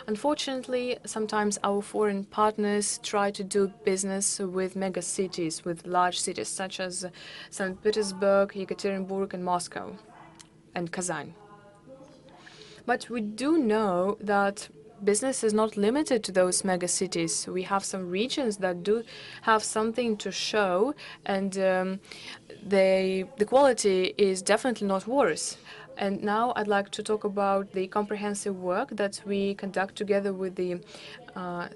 Unfortunately, sometimes our foreign partners try to do business with mega cities, with large cities such as St. Petersburg, Yekaterinburg, and Moscow, and Kazan. But we do know that business is not limited to those mega cities. We have some regions that do have something to show, and the quality is definitely not worse. And now I'd like to talk about the comprehensive work that we conduct together with the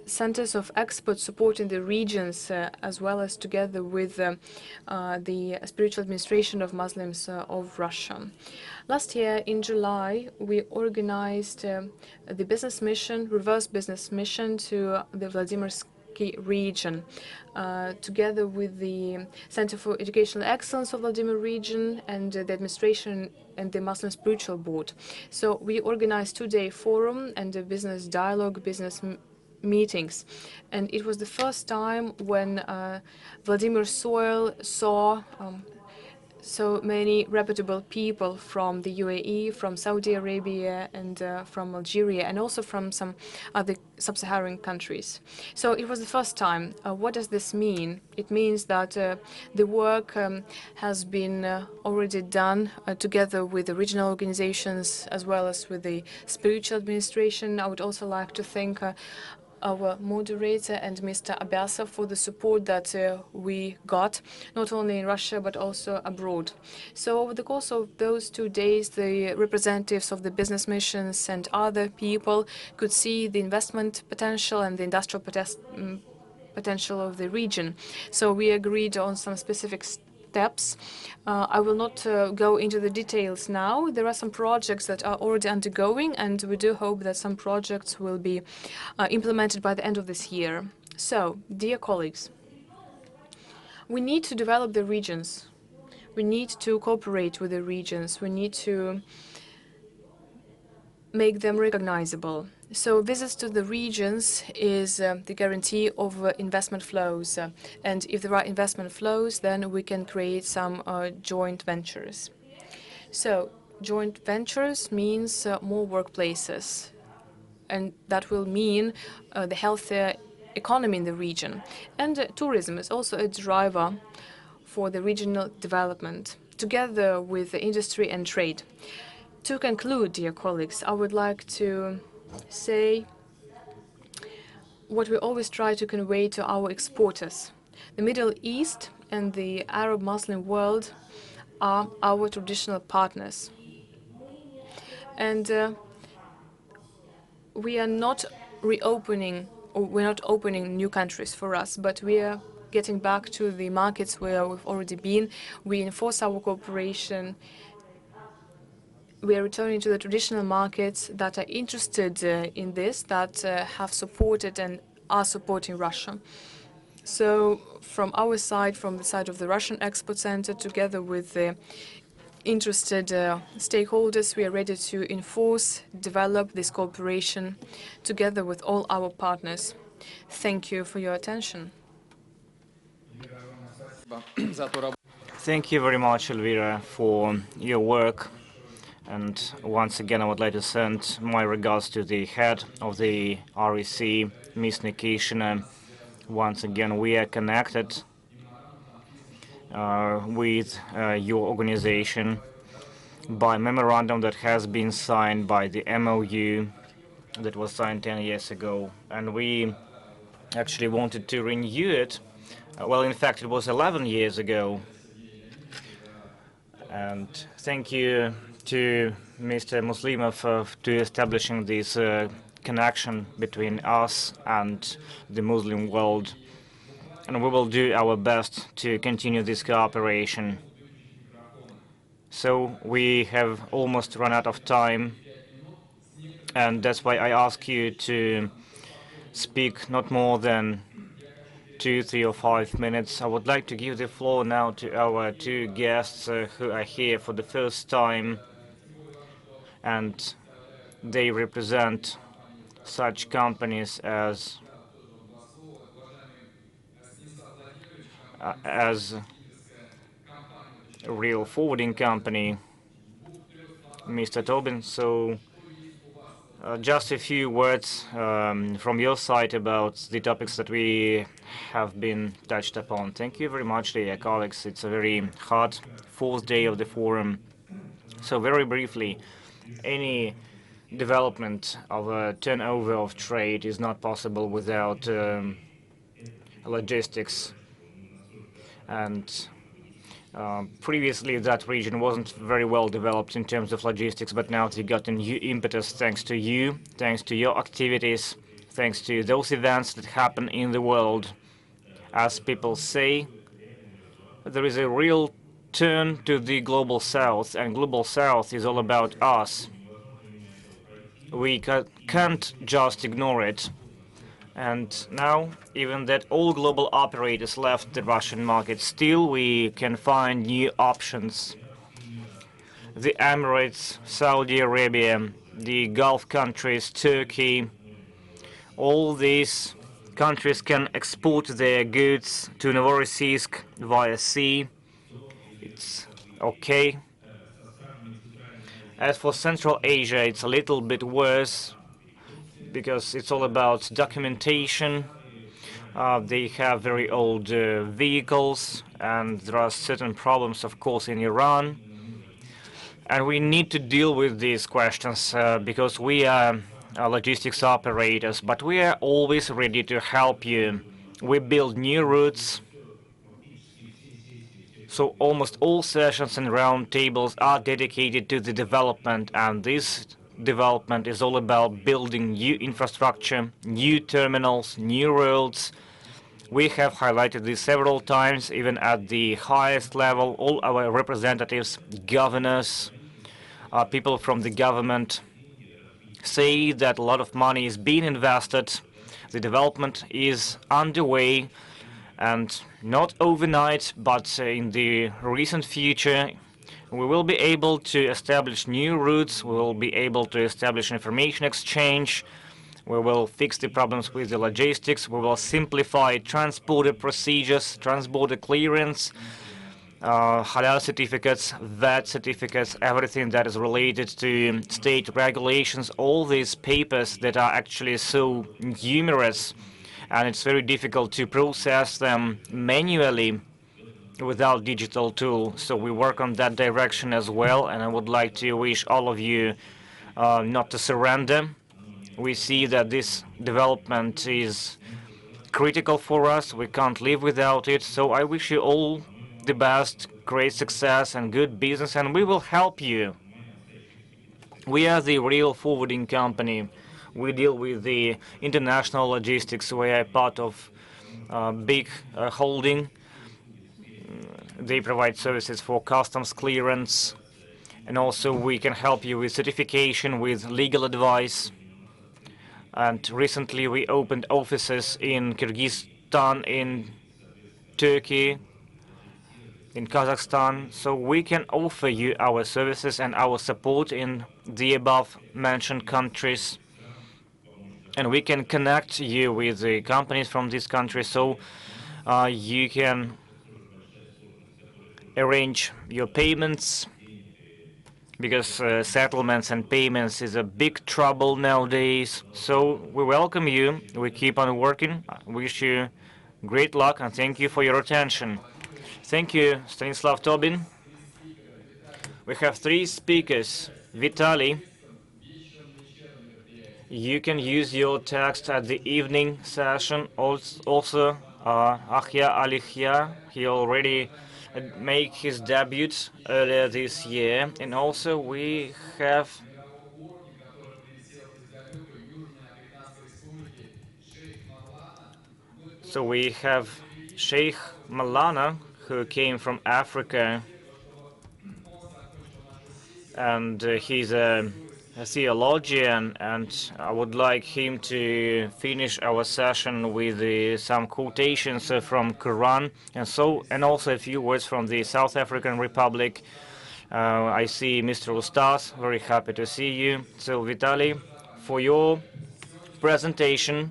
centers of export support in the regions, as well as together with the spiritual administration of Muslims of Russia. Last year in July, we organized the business mission, reverse business mission, to the Vladimir Key region, together with the Center for Educational Excellence of Vladimir region and the administration and the Muslim Spiritual Board. So we organized two-day forum and a business dialogue, business meetings. And it was the first time when Vladimir soil saw so many reputable people from the UAE, from Saudi Arabia, and from Algeria, and also from some other sub-Saharan countries. So it was the first time. What does this mean? It means that the work has been already done together with the regional organizations as well as with the spiritual administration. I would also like to thank our moderator and Mr. Abbasov for the support that we got, not only in Russia but also abroad. So over the course of those 2 days, the representatives of the business missions and other people could see the investment potential and the industrial potential of the region. So we agreed on some specific steps. I will not go into the details now. There are some projects that are already undergoing, and we do hope that some projects will be implemented by the end of this year. So, dear colleagues, we need to develop the regions. We need to cooperate with the regions. We need to make them recognizable. So visits to the regions is the guarantee of investment flows. And if there are investment flows, then we can create some joint ventures. So joint ventures means more workplaces. And that will mean the healthier economy in the region. And tourism is also a driver for the regional development, together with the industry and trade. To conclude, dear colleagues, I would like to say what we always try to convey to our exporters. The Middle East and the Arab Muslim world are our traditional partners. And we are not reopening, or we're not opening new countries for us, but we are getting back to the markets where we've already been. We enforce our cooperation. We are returning to the traditional markets that are interested in this, that have supported and are supporting Russia. So from our side, from the side of the Russian Export Center, together with the interested stakeholders, we are ready to enforce, develop this cooperation together with all our partners. Thank you for your attention. Thank you very much, Elvira, for your work. And once again, I would like to send my regards to the head of the REC, Ms. Nikishina. Once again, we are connected with your organization by memorandum that has been signed by the MOU that was signed 10 years ago. And we actually wanted to renew it. Well, in fact, it was 11 years ago. And thank you to Mr. Muslimov to establishing this connection between us and the Muslim world. And we will do our best to continue this cooperation. So we have almost run out of time, and that's why I ask you to speak not more than 2, 3, or 5 minutes. I would like to give the floor now to our two guests who are here for the first time, and they represent such companies as Real Forwarding Company, Mr. Tobin. So just a few words from your side about the topics that we have been touched upon. Thank you very much, dear colleagues. It's a very hot 4th day of the forum. So very briefly, any development of a turnover of trade is not possible without logistics. And previously that region wasn't very well developed in terms of logistics, but now they got a new impetus thanks to you, thanks to your activities, thanks to those events that happen in the world. As people say, there is a real turn to the Global South, and Global South is all about us. We can't just ignore it. And now, even that all global operators left the Russian market, still we can find new options. The Emirates, Saudi Arabia, the Gulf countries, Turkey, all these countries can export their goods to Novorossiysk via sea. It's okay. As for Central Asia, it's a little bit worse because it's all about documentation. They have very old vehicles, and there are certain problems, of course, in Iran. And we need to deal with these questions because we are logistics operators, but we are always ready to help you. We build new routes, so almost all sessions and roundtables are dedicated to the development, and this development is all about building new infrastructure, new terminals, new roads. We have highlighted this several times, even at the highest level. All our representatives, governors, people from the government say that a lot of money is being invested. The development is underway, and not overnight, but in the recent future, we will be able to establish new routes, we will be able to establish information exchange, we will fix the problems with the logistics, we will simplify transporter procedures, transborder clearance, halal certificates, VAT certificates, everything that is related to state regulations, all these papers that are actually so numerous, and it's very difficult to process them manually without digital tool. So we work on that direction as well, and I would like to wish all of you not to surrender. We see that this development is critical for us. We can't live without it. So I wish you all the best, great success and good business, and we will help you. We are the real forwarding company. We deal with the international logistics. We are part of big holding. They provide services for customs clearance, and also we can help you with certification, with legal advice. And recently we opened offices in Kyrgyzstan, in Turkey, in Kazakhstan, so we can offer you our services and our support in the above mentioned countries, and we can connect you with the companies from these countries, so you can arrange your payments, because settlements and payments is a big trouble nowadays. So we welcome you, we keep on working. I wish you great luck, and thank you for your attention. Thank you, Stanislav Tobin. We have 3 speakers. Vitaly, you can use your text at the evening session. Also, Ahya Alihya, he already made his debut earlier this year. And also we have Sheikh Malana, who came from Africa, and he's a theologian, and I would like him to finish our session with some quotations from Quran, and also a few words from the South African Republic. I see Mr. Ustaz, very happy to see you. So Vitaly, for your presentation,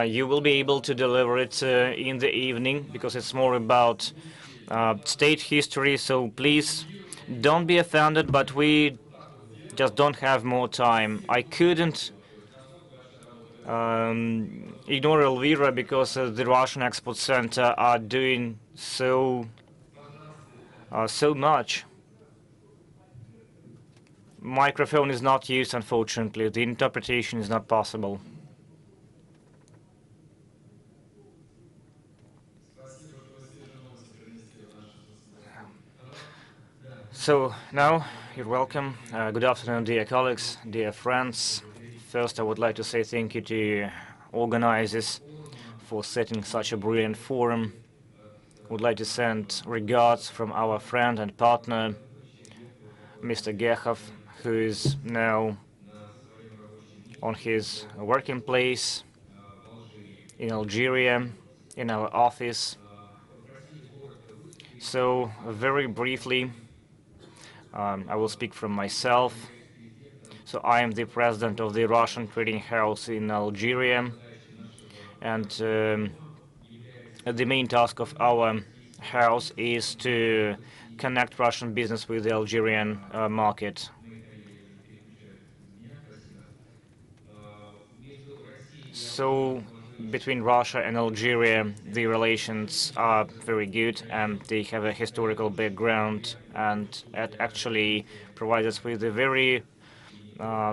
you will be able to deliver it in the evening, because it's more about state history, so please don't be offended, but we just don't have more time. I couldn't ignore Elvira because the Russian Export Center are doing so much. Microphone is not used, unfortunately. The interpretation is not possible. So now you're welcome. Good afternoon, dear colleagues, dear friends. First, I would like to say thank you to organizers for setting such a brilliant forum. I would like to send regards from our friend and partner, Mr. Gekhov, who is now on his working place. in Algeria, in our office. So very briefly, I will speak from myself. So I am the president of the Russian Trading House in Algeria, and the main task of our house is to connect Russian business with the Algerian market. So between Russia and Algeria, the relations are very good, and they have a historical background, and it actually provides us with a very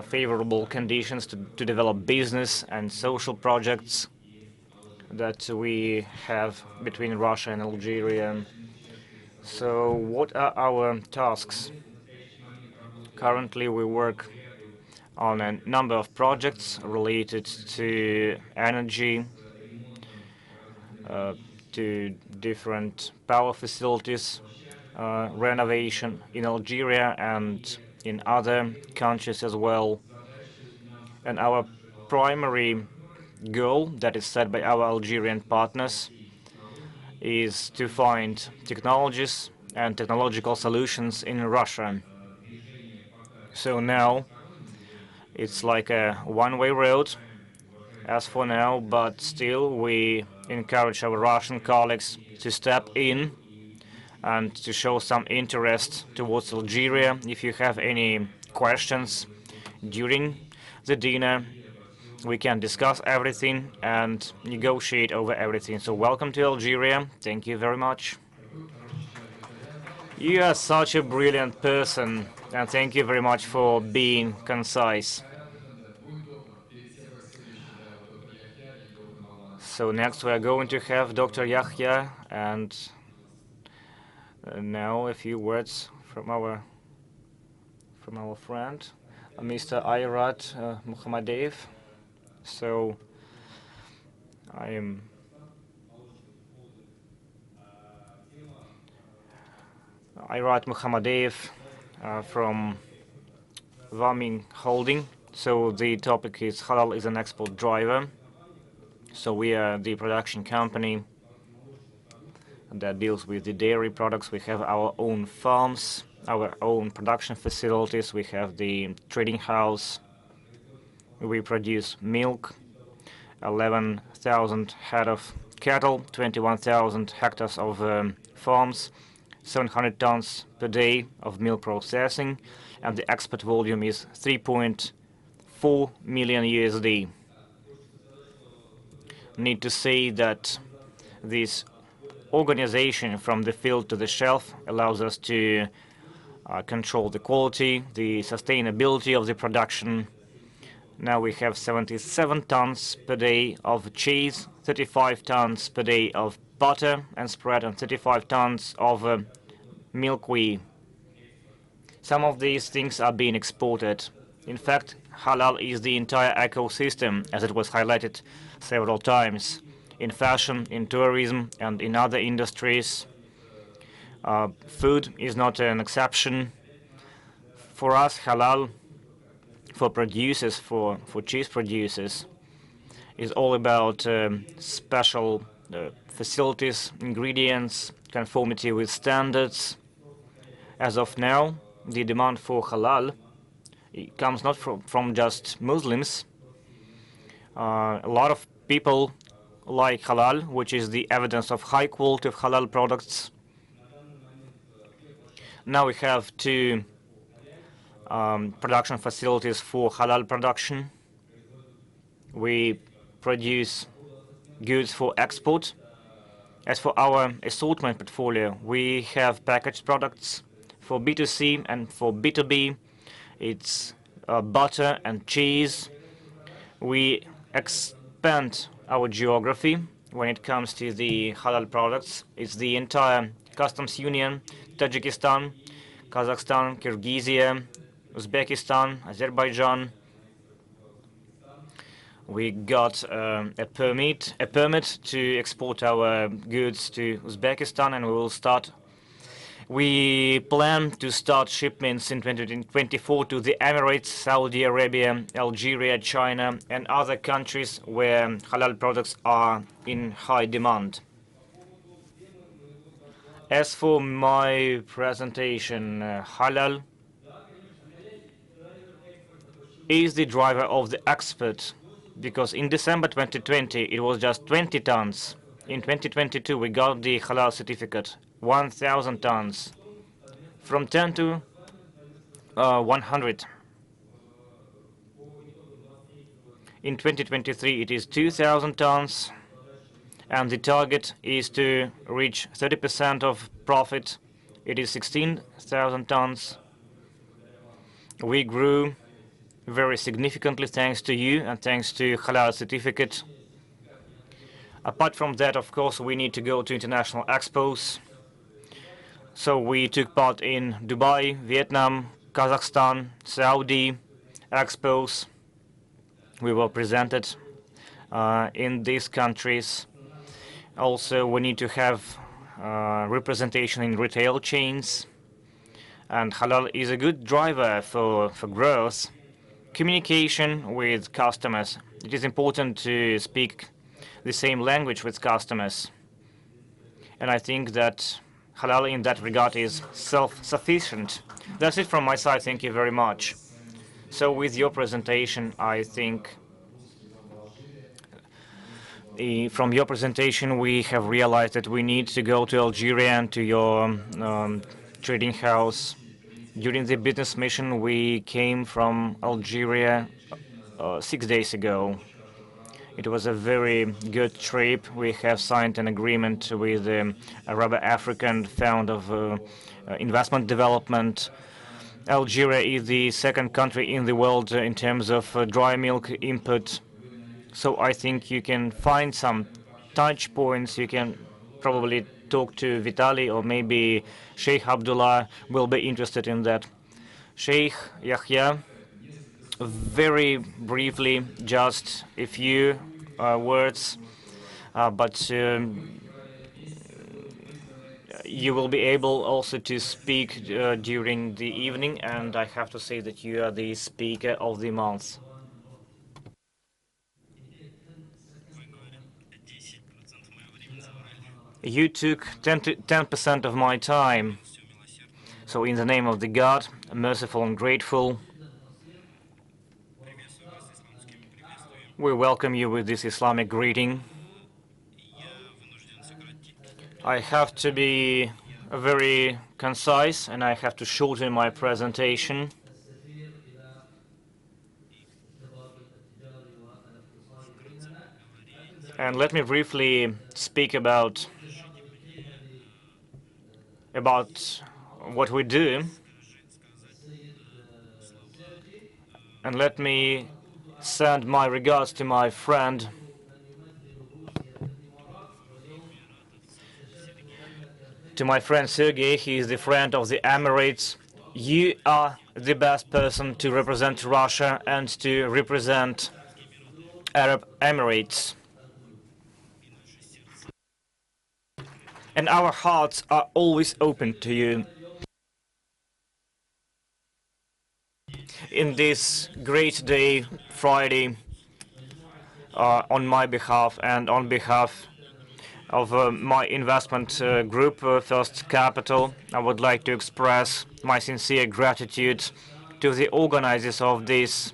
favorable conditions to develop business and social projects that we have between Russia and Algeria. So what are our tasks? Currently we work on a number of projects related to energy, to different power facilities, renovation in Algeria and in other countries as well. And our primary goal that is set by our Algerian partners is to find technologies and technological solutions in Russia. So now it's like a one-way road as for now, but still we encourage our Russian colleagues to step in and to show some interest towards Algeria. If you have any questions during the dinner, we can discuss everything and negotiate over everything. So welcome to Algeria. Thank you very much. You are such a brilliant person, and thank you very much for being concise. So next we are going to have Dr. Yahya, and now a few words from our friend, Mr. Ayrat Muhammadev. So I am Ayrat Muhammadev from Vamin Holding. So the topic is Halal is an export driver. So we are the production company that deals with the dairy products. We have our own farms, our own production facilities. We have the trading house. We produce milk, 11,000 head of cattle, 21,000 hectares of farms, 700 tons per day of milk processing, and the export volume is 3.4 million USD. Need to say that this organization from the field to the shelf allows us to control the quality, the sustainability of the production. Now we have 77 tons per day of cheese, 35 tons per day of butter and spread, and 35 tons of milkweed. Some of these things are being exported. In fact, halal is the entire ecosystem, as it was highlighted several times, in fashion, in tourism, and in other industries. Food is not an exception. For us, halal, for producers, for cheese producers, is all about special facilities, ingredients, conformity with standards. As of now, the demand for halal comes not from just Muslims. A lot of people like halal, which is the evidence of high quality of halal products. Now we have two production facilities for halal production. We produce goods for export. As for our assortment portfolio, we have packaged products for B2C and for B2B. It's butter and cheese. We expand our geography when it comes to the halal products. It's the entire customs union, Tajikistan, Kazakhstan, Kyrgyzia, Uzbekistan, Azerbaijan. We got a permit to export our goods to Uzbekistan, and we will start We plan to start shipments in 2024 to the Emirates, Saudi Arabia, Algeria, China, and other countries where halal products are in high demand. As for my presentation, halal is the driver of the export, because in December 2020 it was just 20 tons. In 2022 we got the halal certificate, 1,000 tons, from 10 to 100. In 2023 it is 2,000 tons, and the target is to reach 30% of profit. It is 16,000 tons. We grew very significantly thanks to you and thanks to halal certificate. Apart from that, of course, we need to go to international expos. So we took part in Dubai, Vietnam, Kazakhstan, Saudi expos. We were presented in these countries. Also, we need to have representation in retail chains. And halal is a good driver for growth. Communication with customers. It is important to speak the same language with customers. And I think that halal in that regard is self-sufficient. That's it from my side. Thank you very much. So with your presentation, I think from your presentation we have realized that we need to go to Algeria and to your trading house. During the business mission, we came from Algeria 6 days ago. It was a very good trip. We have signed an agreement with the Arab African Fund of Investment Development. Algeria is the second country in the world in terms of dry milk input. So I think you can find some touch points. You can probably talk to Vitaly, or maybe Sheikh Abdullah will be interested in that. Sheikh Yahya, very briefly, just a few words, but you will be able also to speak during the evening, and I have to say that you are the speaker of the month. You took 10% of my time. So in the name of the God, merciful and grateful, we welcome you with this Islamic greeting. I have to be very concise and I have to shorten my presentation. And let me briefly speak about what we do, and let me send my regards to my friend Sergey. He is the friend of the Emirates. You are the best person to represent Russia and to represent Arab Emirates. And our hearts are always open to you. In this great day, Friday, on my behalf and on behalf of my investment group, First Capital, I would like to express my sincere gratitude to the organizers of this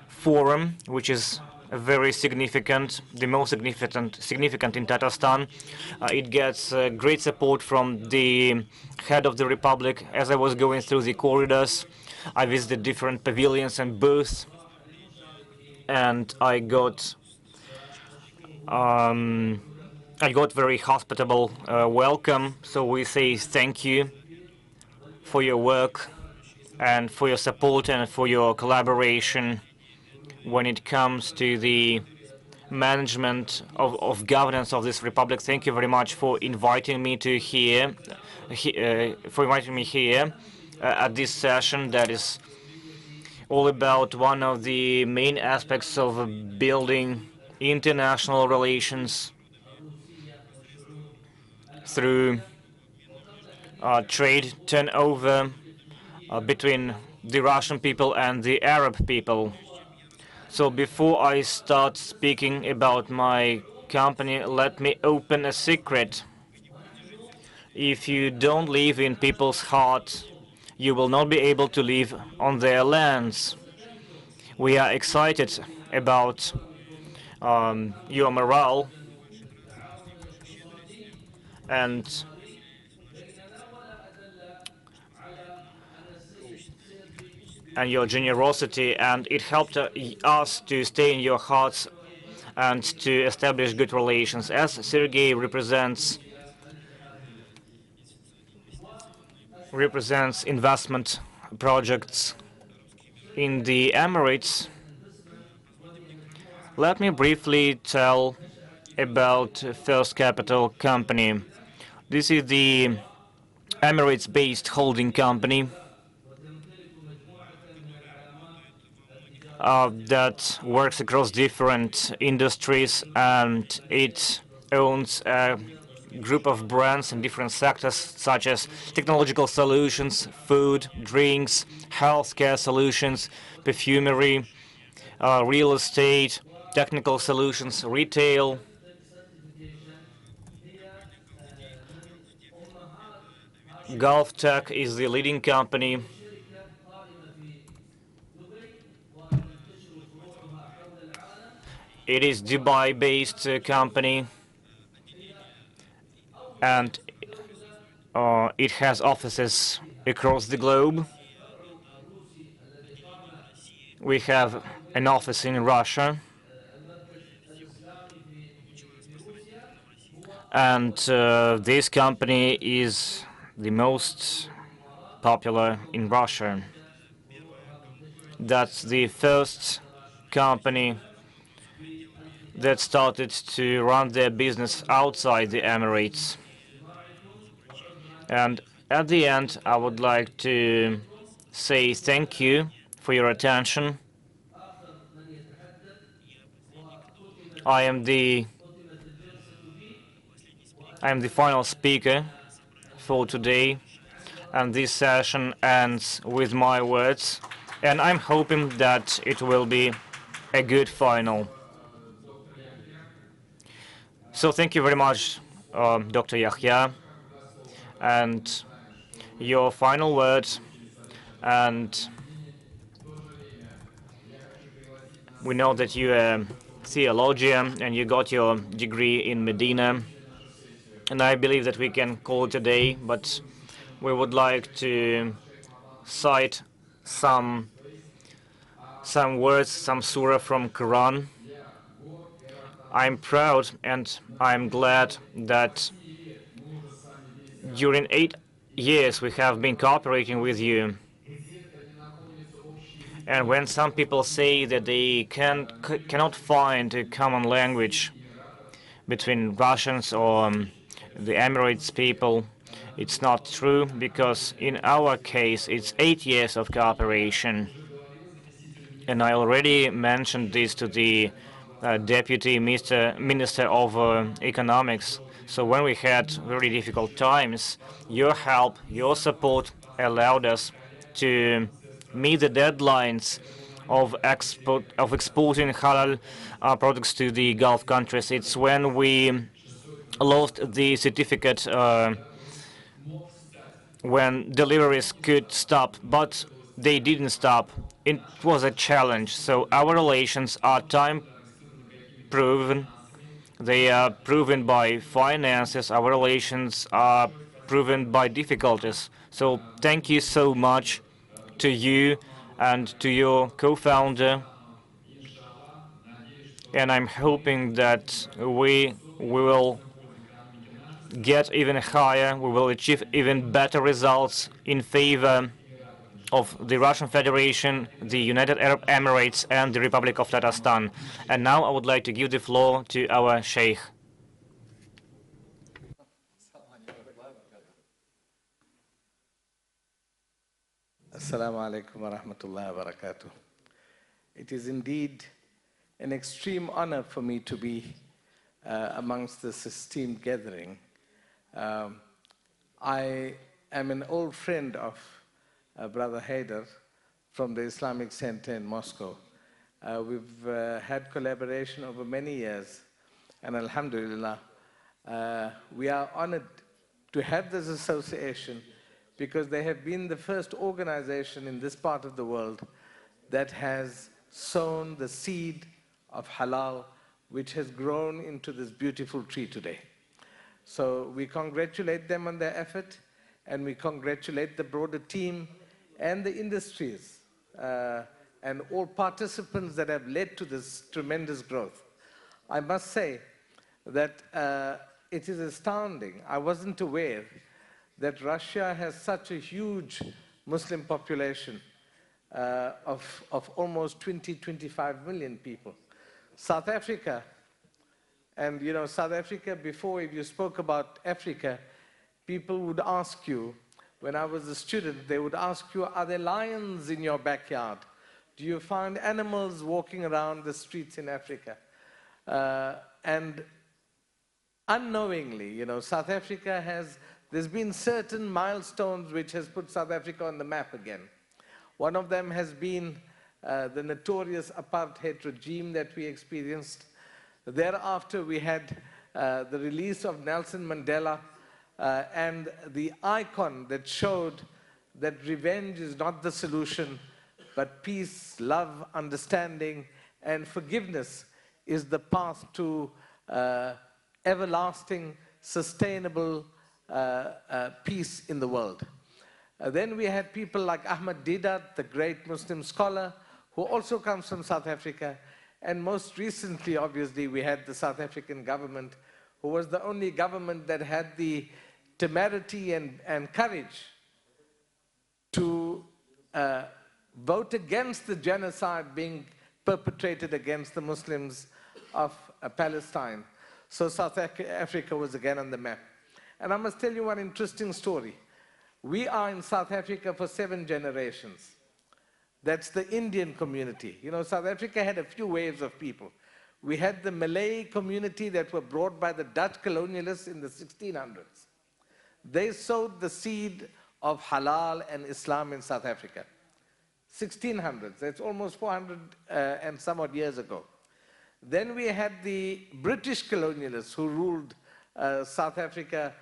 forum, which is very significant, the most significant in Tatarstan. It gets great support from the head of the republic. As I was going through the corridors, I visited different pavilions and booths, and I got very hospitable welcome. So we say thank you for your work and for your support and for your collaboration when it comes to the management of governance of this republic. Thank you very much for inviting me to here, at this session that is all about one of the main aspects of building international relations through trade turnover between the Russian people and the Arab people. So before I start speaking about my company, let me open a secret. If you don't live in people's hearts, you will not be able to live on their lands. We are excited about your morale and your generosity, and it helped us to stay in your hearts and to establish good relations. As Sergei represents investment projects in the Emirates, let me briefly tell about First Capital Company. This is the Emirates-based holding company that works across different industries, and it owns a group of brands in different sectors such as technological solutions, food, drinks, healthcare solutions, perfumery, real estate, technical solutions, retail. Gulf Tech is the leading company. It is Dubai-based company, and it has offices across the globe. We have an office in Russia, and this company is the most popular in Russia. That's the first company that started to run their business outside the Emirates. And at the end, I would like to say thank you for your attention. I am the final speaker for today, and this session ends with my words, and I'm hoping that it will be a good final. So thank you very much, Dr. Yahya, and your final words. And we know that you're a theologian and you got your degree in Medina, and I believe that we can call it a day, but we would like to cite some words, some surah from Quran. I'm proud and I'm glad that during 8 years we have been cooperating with you. And when some people say that they cannot find a common language between Russians or the Emirates people, it's not true, because in our case it's 8 years of cooperation. And I already mentioned this to the Deputy Minister of Economics. So when we had very difficult times, your help, your support allowed us to meet the deadlines of exporting halal products to the Gulf countries. It's when we lost the certificate when deliveries could stop, but they didn't stop. It was a challenge. So our relations are time proven. They are proven by finances. Our relations are proven by difficulties. So thank you so much to you and to your co-founder. And I'm hoping that we will get even higher, we will achieve even better results in favor of the Russian Federation, the United Arab Emirates, and the Republic of Tatarstan. And now I would like to give the floor to our Sheikh. Assalamu alaikum wa rahmatullahi wa barakatuh. It is indeed an extreme honor for me to be amongst this esteemed gathering. I am an old friend of Brother Haider from the Islamic Center in Moscow. We've had collaboration over many years, and alhamdulillah, we are honored to have this association because they have been the first organization in this part of the world that has sown the seed of halal, which has grown into this beautiful tree today. So we congratulate them on their effort, and we congratulate the broader team and the industries and all participants that have led to this tremendous growth. I must say that it is astounding. I wasn't aware that Russia has such a huge Muslim population of almost 25 million people. South Africa, and you know, South Africa, before, if you spoke about Africa, people would ask you, when I was a student, they would ask you, are there lions in your backyard? Do you find animals walking around the streets in Africa? And unknowingly, you know, South Africa there's been certain milestones which has put South Africa on the map again. One of them has been the notorious apartheid regime that we experienced. Thereafter, we had the release of Nelson Mandela and the icon that showed that revenge is not the solution, but peace, love, understanding, and forgiveness is the path to everlasting, sustainable peace in the world. Then we had people like Ahmad Deedat, the great Muslim scholar, who also comes from South Africa. And most recently, obviously, we had the South African government, who was the only government that had the temerity and courage to vote against the genocide being perpetrated against the Muslims of Palestine. So South Africa was again on the map. And I must tell you one interesting story. We are in South Africa for 7 generations. That's the Indian community. You know, South Africa had a few waves of people. We had the Malay community that were brought by the Dutch colonialists in the 1600s. They sowed the seed of halal and Islam in South Africa. 1600s, that's almost 400 and some odd years ago. Then we had the British colonialists who ruled South Africa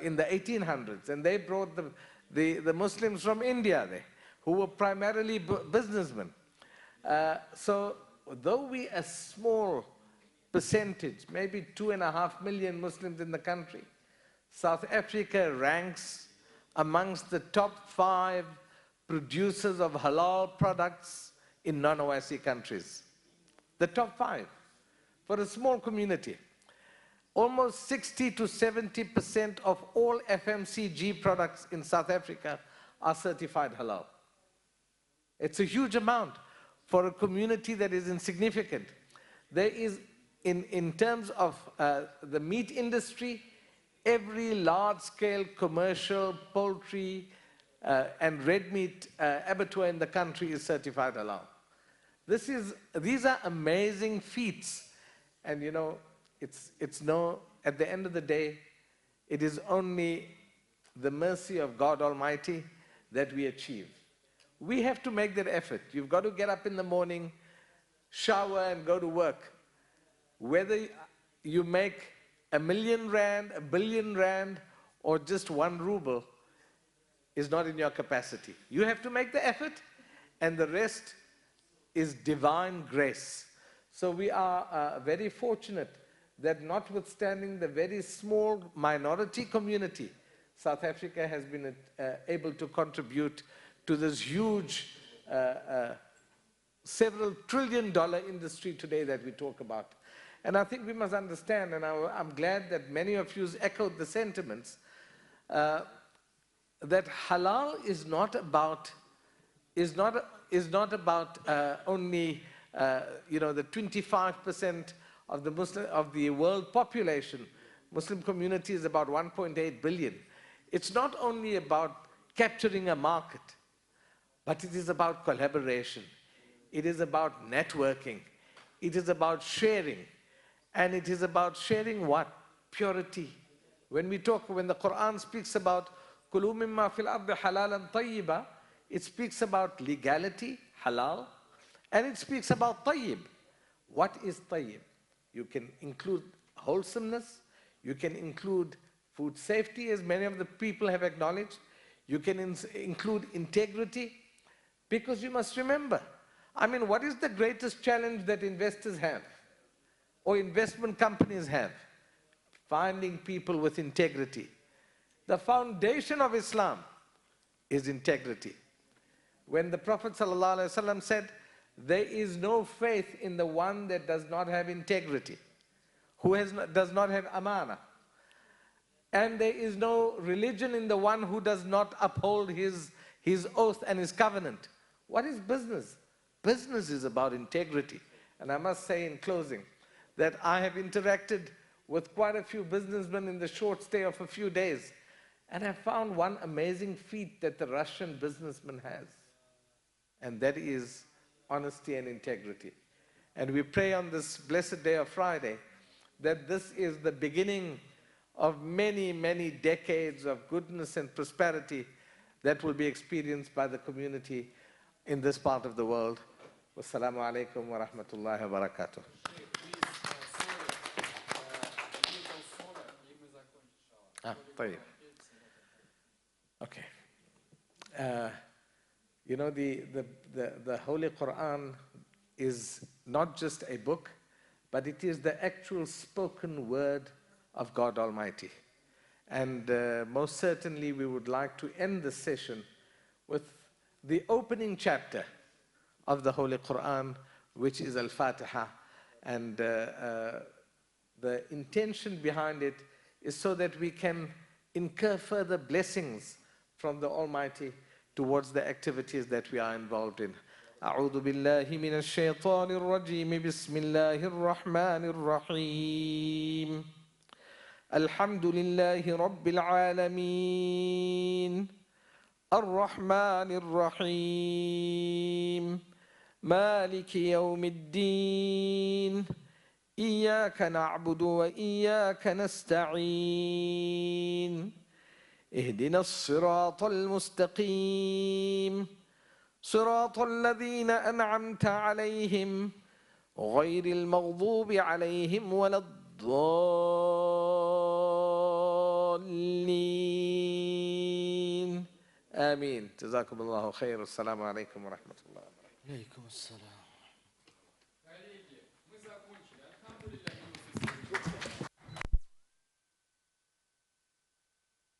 in the 1800s, and they brought the Muslims from India there, who were primarily businessmen. So though we a small percentage, maybe 2.5 million Muslims in the country, South Africa ranks amongst the top 5 producers of halal products in non-OIC countries. The top 5 for a small community. Almost 60 to 70% of all FMCG products in South Africa are certified halal. It's a huge amount for a community that is insignificant. There is, in terms of the meat industry, every large-scale commercial poultry and red meat abattoir in the country is certified halal. These are amazing feats, and you know, at the end of the day, it is only the mercy of God Almighty that we achieve. We have to make that effort. You've got to get up in the morning, shower, and go to work. Whether you make R1 million, R1 billion, or just 1 ruble is not in your capacity. You have to make the effort, and the rest is divine grace. So we are very fortunate that notwithstanding the very small minority community, South Africa has been able to contribute to this huge several trillion-dollar industry today that we talk about. And I think we must understand, and I'm glad that many of you echoed the sentiments, that halal is not about only you know, the 25% of the world population. Muslim community is about 1.8 billion. It's not only about capturing a market, but it is about collaboration. It is about networking. It is about sharing. And it is about sharing what? Purity, When the Quran speaks about كُلُوا مِمَّا فِي الْأَرْضِ حَلَالًا طَيِّبًا, it speaks about legality, halal, and it speaks about tayyib. What is tayyib? You can include wholesomeness, you can include food safety, as many of the people have acknowledged, you can include integrity, because you must remember, I mean, what is the greatest challenge that investors have, or investment companies have? Finding people with integrity. The foundation of Islam is integrity. When the Prophet ﷺ said, there is no faith in the one that does not have integrity, does not have amana. And there is no religion in the one who does not uphold his oath and his covenant. What is business? Business is about integrity. And I must say in closing that I have interacted with quite a few businessmen in the short stay of a few days. And I found one amazing feat that the Russian businessman has. And that is honesty and integrity. And we pray on this blessed day of Friday that this is the beginning of many, many decades of goodness and prosperity that will be experienced by the community in this part of the world. Wassalamu alaikum wa rahmatullahi wa barakatuh. Okay. You know, the Holy Quran is not just a book, but it is the actual spoken word of God Almighty. And most certainly we would like to end this session with the opening chapter of the Holy Quran, which is Al-Fatiha. And the intention behind it is so that we can incur further blessings from the Almighty towards the activities that we are involved in. أعوذ بالله من الشيطان الرجيم بسم الله الرحمن الرحيم الحمد لله رب العالمين الرحمن الرحيم مالك يوم الدين إياك نعبد وإياك نستعين اهدنا الصراط المستقيم صراط الذين أنعمت عليهم غير المغضوب عليهم ولا الضالين آمين جزاكم الله خير السلام عليكم ورحمة الله وبركاته. عليكم السلام.